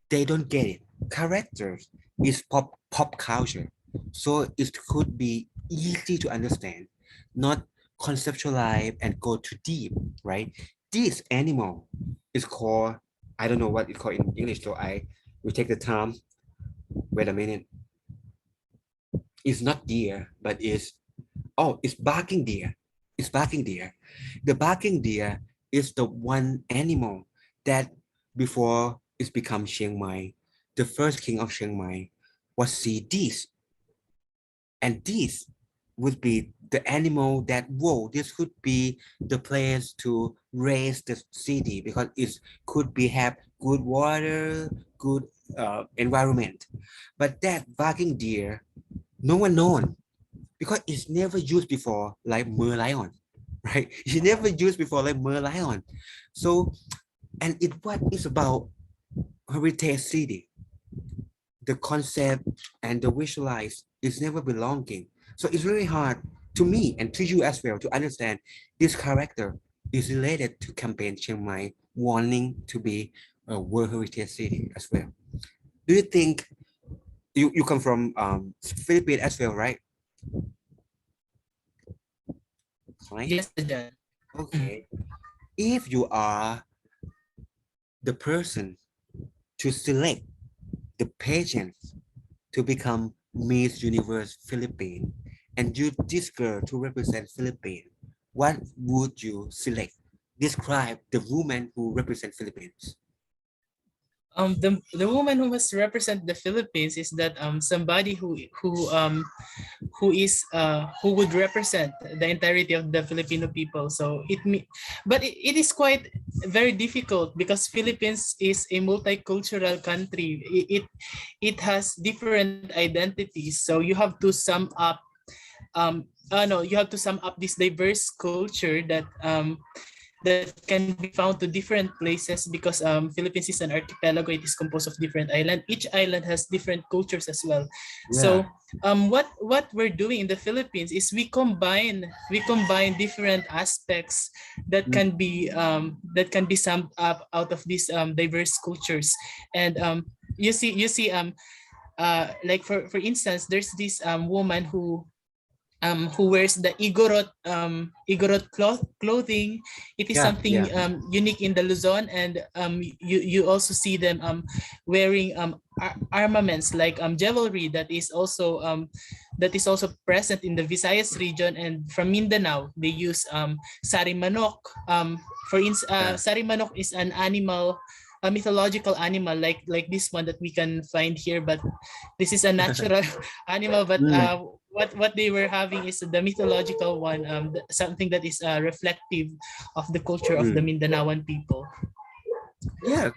they don't get it. Characters is pop culture, so it could be easy to understand, not conceptualize and go too deep, right? This animal is called, I don't know what it's called in English, so I will take the time. Wait a minute. It's not deer, but it's barking deer. It's barking deer. The barking deer is the one animal that before it's become Chiang Mai, the first king of Chiang Mai was see this. And this would be the animal that, whoa, this could be the place to raise the city because it could be have good water, good environment. But that barking deer, no one known because it's never used before like merlion, right? It's never used before like merlion. So, and what is about heritage city, the concept and the visualize is never belonging. So it's really hard to me and to you as well to understand this character is related to campaign Chiang Mai wanting to be a World Heritage City as well. Do you think you come from Philippines as well, right? Right? Yes, Jan. Okay. If you are the person to select the pageants to become Miss Universe Philippines and you this girl to represent Philippines, what would you select? Describe the woman who represent Philippines. The woman who must represent the Philippines is that somebody who who would represent the entirety of the Filipino people. So but it is quite very difficult because Philippines is a multicultural country. It has different identities. So you have to sum up no, you have to sum up this diverse culture that that can be found to different places because Philippines is an archipelago. It is composed of different islands. Each island has different cultures as well. So what we're doing in the Philippines is we combine different aspects that can be summed up out of these diverse cultures. And you see like for instance, there's this woman who wears the Igorot clothing. It is something unique in the Luzon, and you also see them wearing armaments like jewelry that is also present in the Visayas region. And from Mindanao, they use sari manok. Sari manok is an animal, a mythological animal like this one that we can find here, but this is a natural animal. But what they were having is the mythological one, something that is reflective of the culture of the Mindanaoan people. Yeah,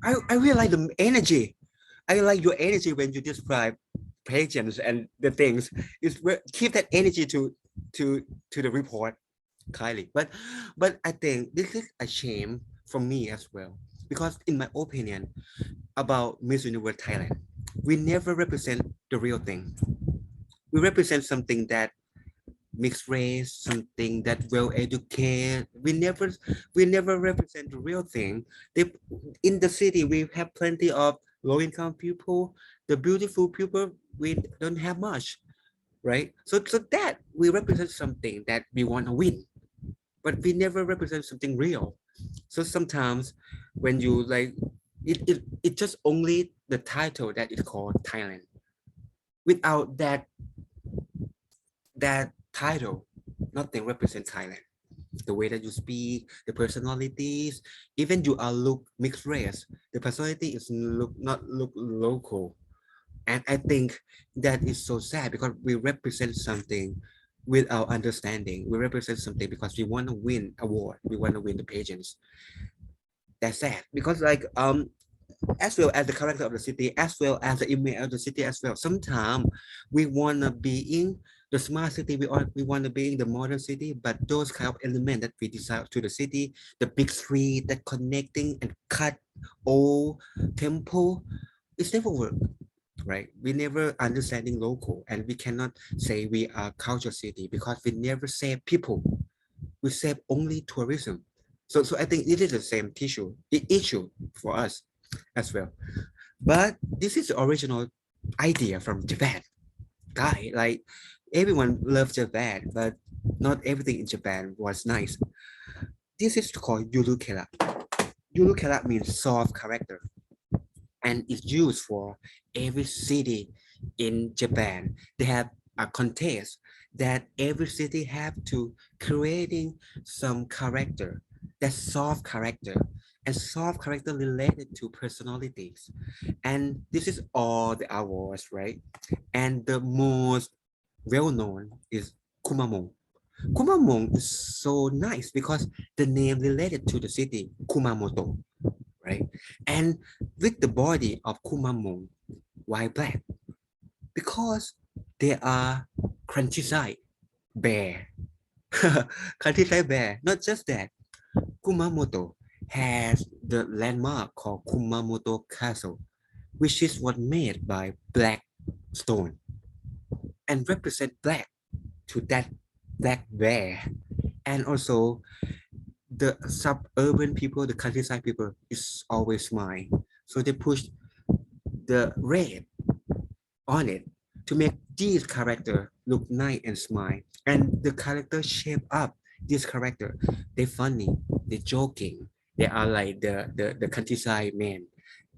I really like the energy. I like your energy when you describe pageants and the things. Keep that energy to the report, Kylie. But I think this is a shame for me as well, because in my opinion about Miss Universe Thailand, we never represent the real thing. We represent something that mixed race, something that well educated. We never represent the real thing. In the city, we have plenty of low income people. The beautiful people, we don't have much, right? So that we represent something that we want to win, but we never represent something real. So sometimes when you like it just only the title that is called Thailand. Without that title, nothing represents Thailand. The way that you speak, the personalities, even you are look mixed race, the personality is not look local. And I think that is so sad, because we represent something with our understanding. We represent something because we want to win award. We want to win the pageants. That's sad, because like as well as the character of the city, as well as the image of the city as well. Sometimes we want to be in the smart city, we want to be in the modern city, but those kind of elements that we desire to the city, the big street that connecting and cut old temple, it's never work, right? We never understanding local, and we cannot say we are culture city because we never save people. We save only tourism. So I think it is the same issue for us as well. But this is the original idea from Japan. Guy, like everyone loves Japan, but not everything in Japan was nice. This is called Yurukera. Yurukera means soft character, and it's used for every city in Japan. They have a contest that every city have to creating some character, that soft character, and soft character related to personalities. And this is all the awards, right? And the most well-known is Kumamon. Kumamon is so nice because the name related to the city, Kumamoto, right? And with the body of Kumamon, why black? Because they are countryside bear. Countryside bear, not just that. Kumamoto has the landmark called Kumamoto Castle, which is what made by black stone and represent black to that black bear. And also the suburban people, the countryside people is always smile. So they push the red on it to make these character look nice and smile. And the character shape up this character. They're funny, they're joking. They are like the countryside men.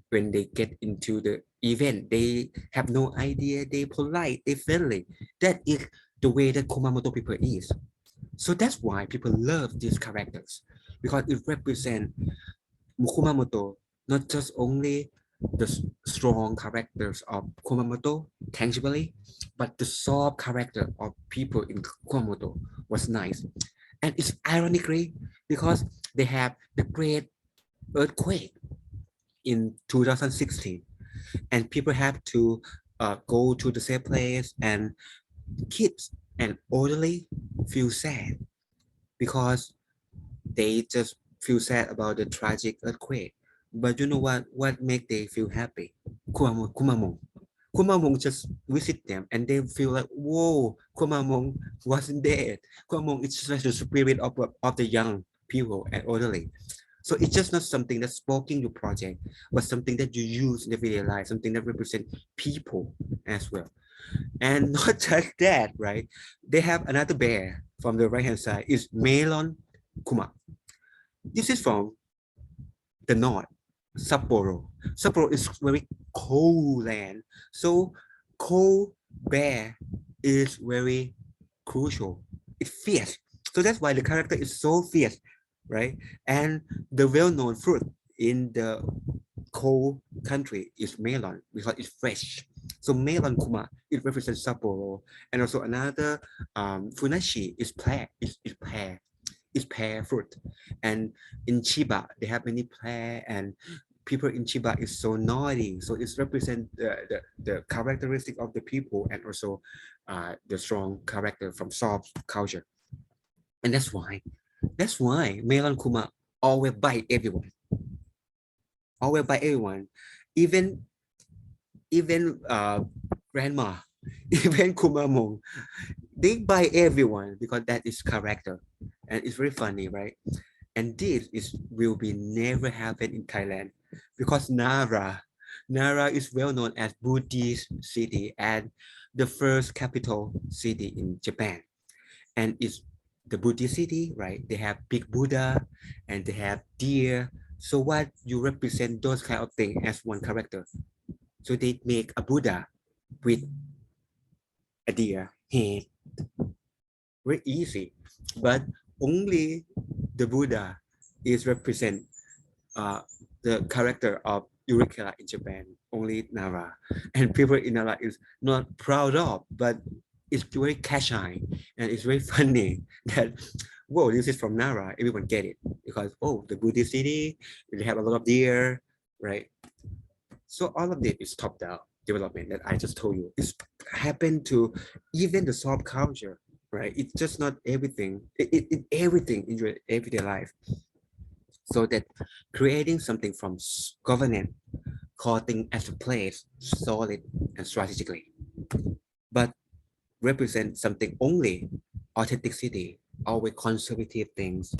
When they get into the event, they have no idea, they polite, they friendly. That is the way that Kumamoto people is. So that's why people love these characters, because it represents Kumamoto, not just only the strong characters of Kumamoto tangibly, but the soft character of people in Kumamoto was nice. And it's ironically because they have the great earthquake in 2016, and people have to go to the same place, and kids and elderly feel sad because they just feel sad about the tragic earthquake. But you know what make they feel happy? Kumamong. Kumamong just visit them and they feel like, whoa, Kumamong wasn't dead. Kumamong is just the spirit of the young people and elderly. So it's just not something that's sparking your project, but something that you use in everyday life, something that represents people as well. And not just that, right? They have another bear from the right hand side is Melon Kuma. This is from the north, Sapporo. Sapporo is very cold land. So cold bear is very crucial. It's fierce. So that's why the character is so fierce, right? And the well-known fruit in the cold country is melon because it's fresh. So melon kuma, it represents Sapporo. And also another funashi is pear, is pear fruit. And in Chiba, they have many pear, and people in Chiba is so naughty. So it represents the characteristic of the people and also the strong character from soft culture. And that's why melon kuma always bite everyone. Always bite everyone. Even grandma, even Kumamong, they buy everyone because that is character, and it's very funny, right? And this will be never happen in Thailand because Nara is well known as Buddhist city and the first capital city in Japan, and it's the Buddhist city, right? They have big Buddha and they have deer. So what you represent those kind of things as one character. So they make a Buddha with a deer head. Very easy, but only the Buddha is represent the character of Eureka in Japan, only Nara. And people in Nara is not proud of, but it's very casual and it's very funny that, whoa, this is from Nara, everyone get it. Because, oh, the Buddhist city, they have a lot of deer, right? So all of this is top-down development that I just told you. It's happened to even the soft culture, right? It's just not everything. Everything in your everyday life. So that creating something from governance, calling as a place, solid and strategically, but represent something only authenticity, always conservative things,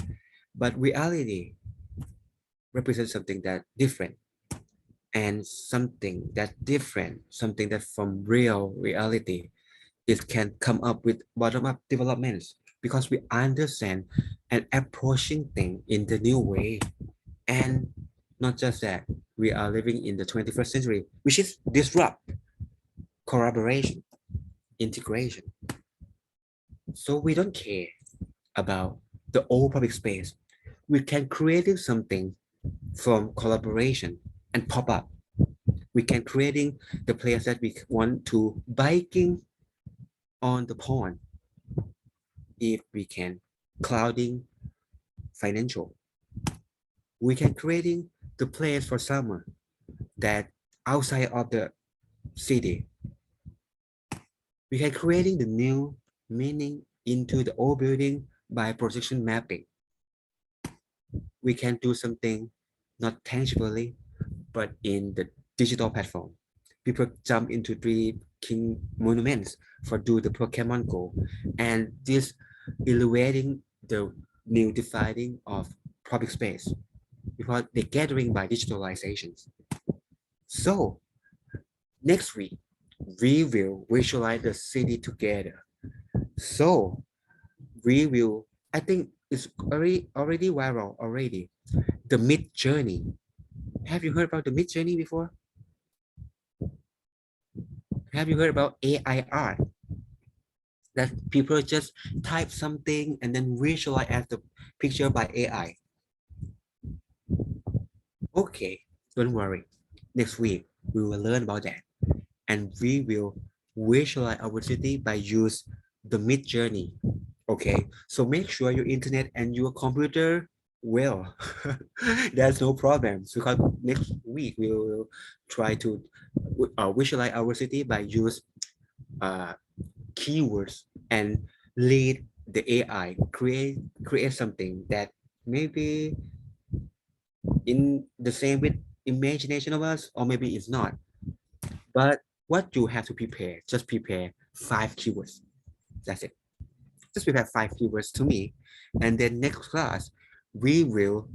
but reality represents something that different and something that different, something that from real reality, it can come up with bottom-up developments because we understand and approaching things in the new way. And not just that, we are living in the 21st century, which is disrupt, collaboration, integration. So we don't care about the old public space. We can create something from collaboration and pop up. We can creating the place that we want to biking on the pond. If we can clouding financial, we can creating the place for summer that outside of the city. We can creating the new meaning into the old building by projection mapping. We can do something not tangibly, but in the digital platform. People jump into 3 king monuments for do the Pokemon Go, and this elevating the new defining of public space because they're gathering by digitalizations. So next week, we will visualize the city together. So we will, I think it's already viral already. The Midjourney. Have you heard about the Midjourney before? Have you heard about AI art? That people just type something and then visualize as the picture by AI. Okay, don't worry. Next week, we will learn about that. And we will visualize our city by use the Midjourney. Okay, so make sure your internet and your computer well. There's no problem because next week we will try to visualize our city by use keywords and lead the AI create something that maybe in the same with imagination of us, or maybe it's not. But what you have to prepare, just prepare 5 keywords. That's it. Just prepare 5 keywords to me. And then next class, we will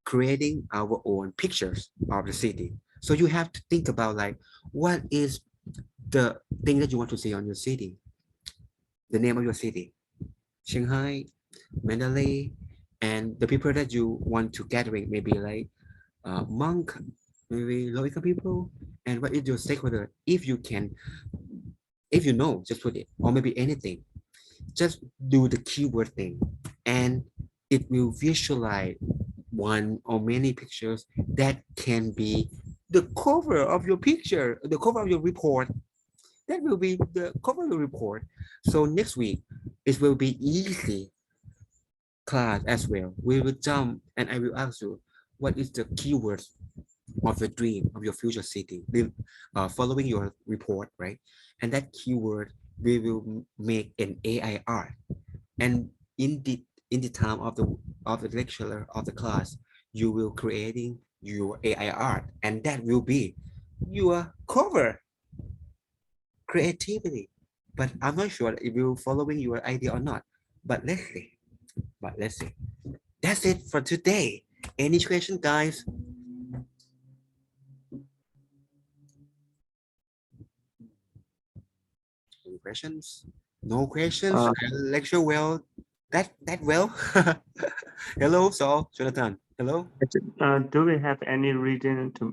creating our own pictures of the city. So you have to think about like, what is the thing that you want to see on your city? The name of your city, Shanghai, Mandalay, and the people that you want to gathering, maybe like monk, maybe low income people, and what is your stakeholder? If you can, if you know, just put it, or maybe anything. Just do the keyword thing, and it will visualize one or many pictures that can be the cover of your picture, the cover of your report. That will be the cover of the report. So next week, it will be easy class as well. We will jump and I will ask you, what is the keywords of your dream, of your future city, following your report, right? And that keyword, we will make an AI art. And in the time of the lecturer of the class, you will creating your AI art, and that will be your cover creativity. But I'm not sure if you're following your idea or not. But let's see. That's it for today. Any question, guys? Any questions? No questions. Lecture well. That well. Hello, Saul, Jonathan. Hello. Do we have any reason to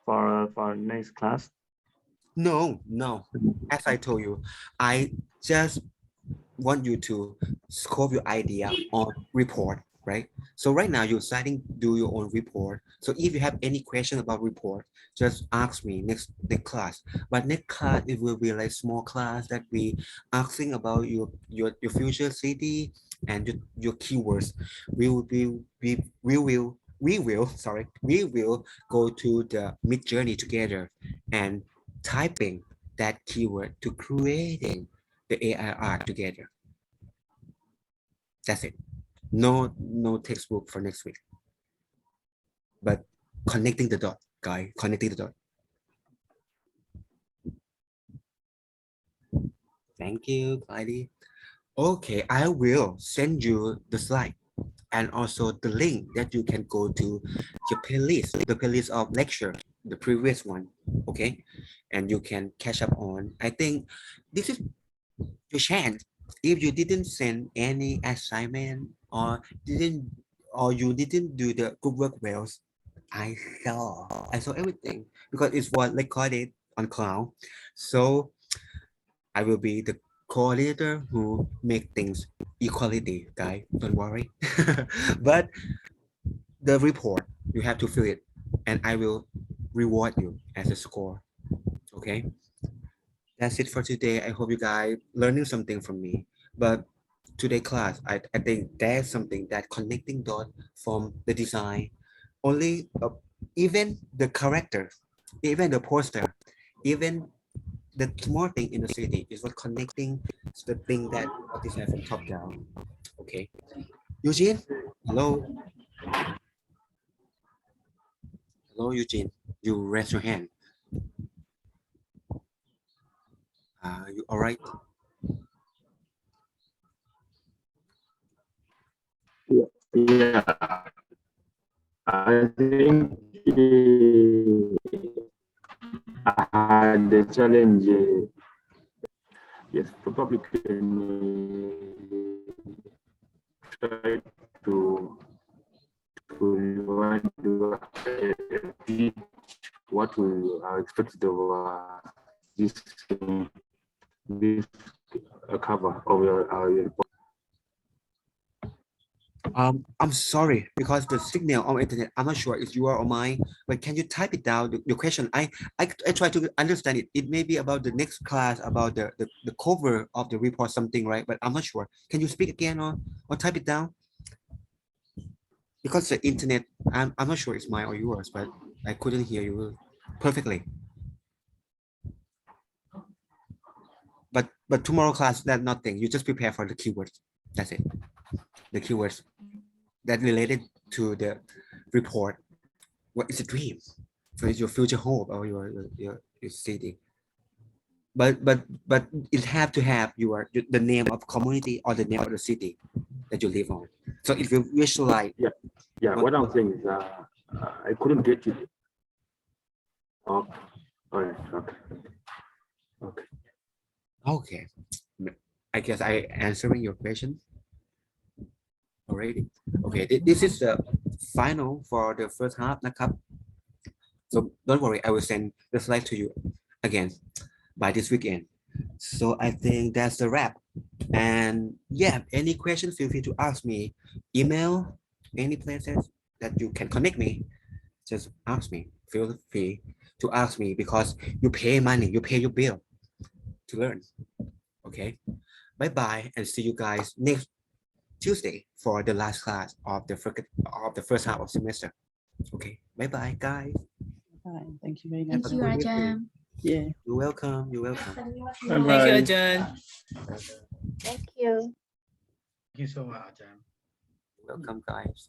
for next class? No. As I told you, I just want you to scope your idea on report, right? So right now you're starting do your own report. So if you have any question about report, just ask me next class. But next class it will be like small class that we asking about your future city and your keywords. We will go to the Midjourney together and typing that keyword to creating the AI art together. That's it. No textbook for next week. But connecting the dot, guy. Connecting the dot. Thank you, Clyde. Okay, I will send you the slide and also the link that you can go to your playlist, the playlist of lecture, the previous one. Okay, and you can catch up on. I think this is your chance. If you didn't send any assignment or you didn't do the group work well, I saw everything because it's what recorded on cloud. So I will be the coordinator who make things equality, guy. Don't worry. But the report, you have to fill it, and I will reward you as a score. Okay. That's it for today. I hope you guys learning something from me. But today class, I think there's something that connecting dot from the design, only even the characters, even the poster, even the small thing in the city is what connecting the thing that what design from top down. Okay. Eugene, hello. Hello, Eugene. You raise your hand. You all right? Yeah, I think I had the challenge. Yes, probably can try to repeat what we are expected of this cover of your report. I'm sorry because the signal on internet, I'm not sure if you are or mine, but can you type it down, your question? I try to understand it. It may be about the next class, about the cover of the report, something, right? But I'm not sure. Can you speak again or type it down? Because the internet, I'm not sure it's mine or yours, but I couldn't hear you perfectly. But tomorrow class, that nothing. You just prepare for the keywords. That's it. The keywords. that related to the report. What is a dream? What is your future hope or your city? But it have to have the name of community or the name of the city that you live on. So if you visualize, Yeah, what I'm saying is I couldn't get you. Oh, all right, okay. okay, I guess I answering your question already. Okay, this is the final for the first half,นะครับ. So don't worry, I will send the slide to you again by this weekend. So I think that's the wrap. And yeah, any questions, feel free to ask me. Email, any places that you can connect me, just ask me. Feel free to ask me because you pay money, you pay your bill to learn. Okay, bye bye, and see you guys next Tuesday for the last class of the first half of semester. Okay, bye bye, guys. Bye. Thank you very much. Thank you, Ajahn. Yeah. You're welcome. You're welcome. Thank you, Ajahn. Thank you. Thank you so much, Ajahn. Welcome, guys.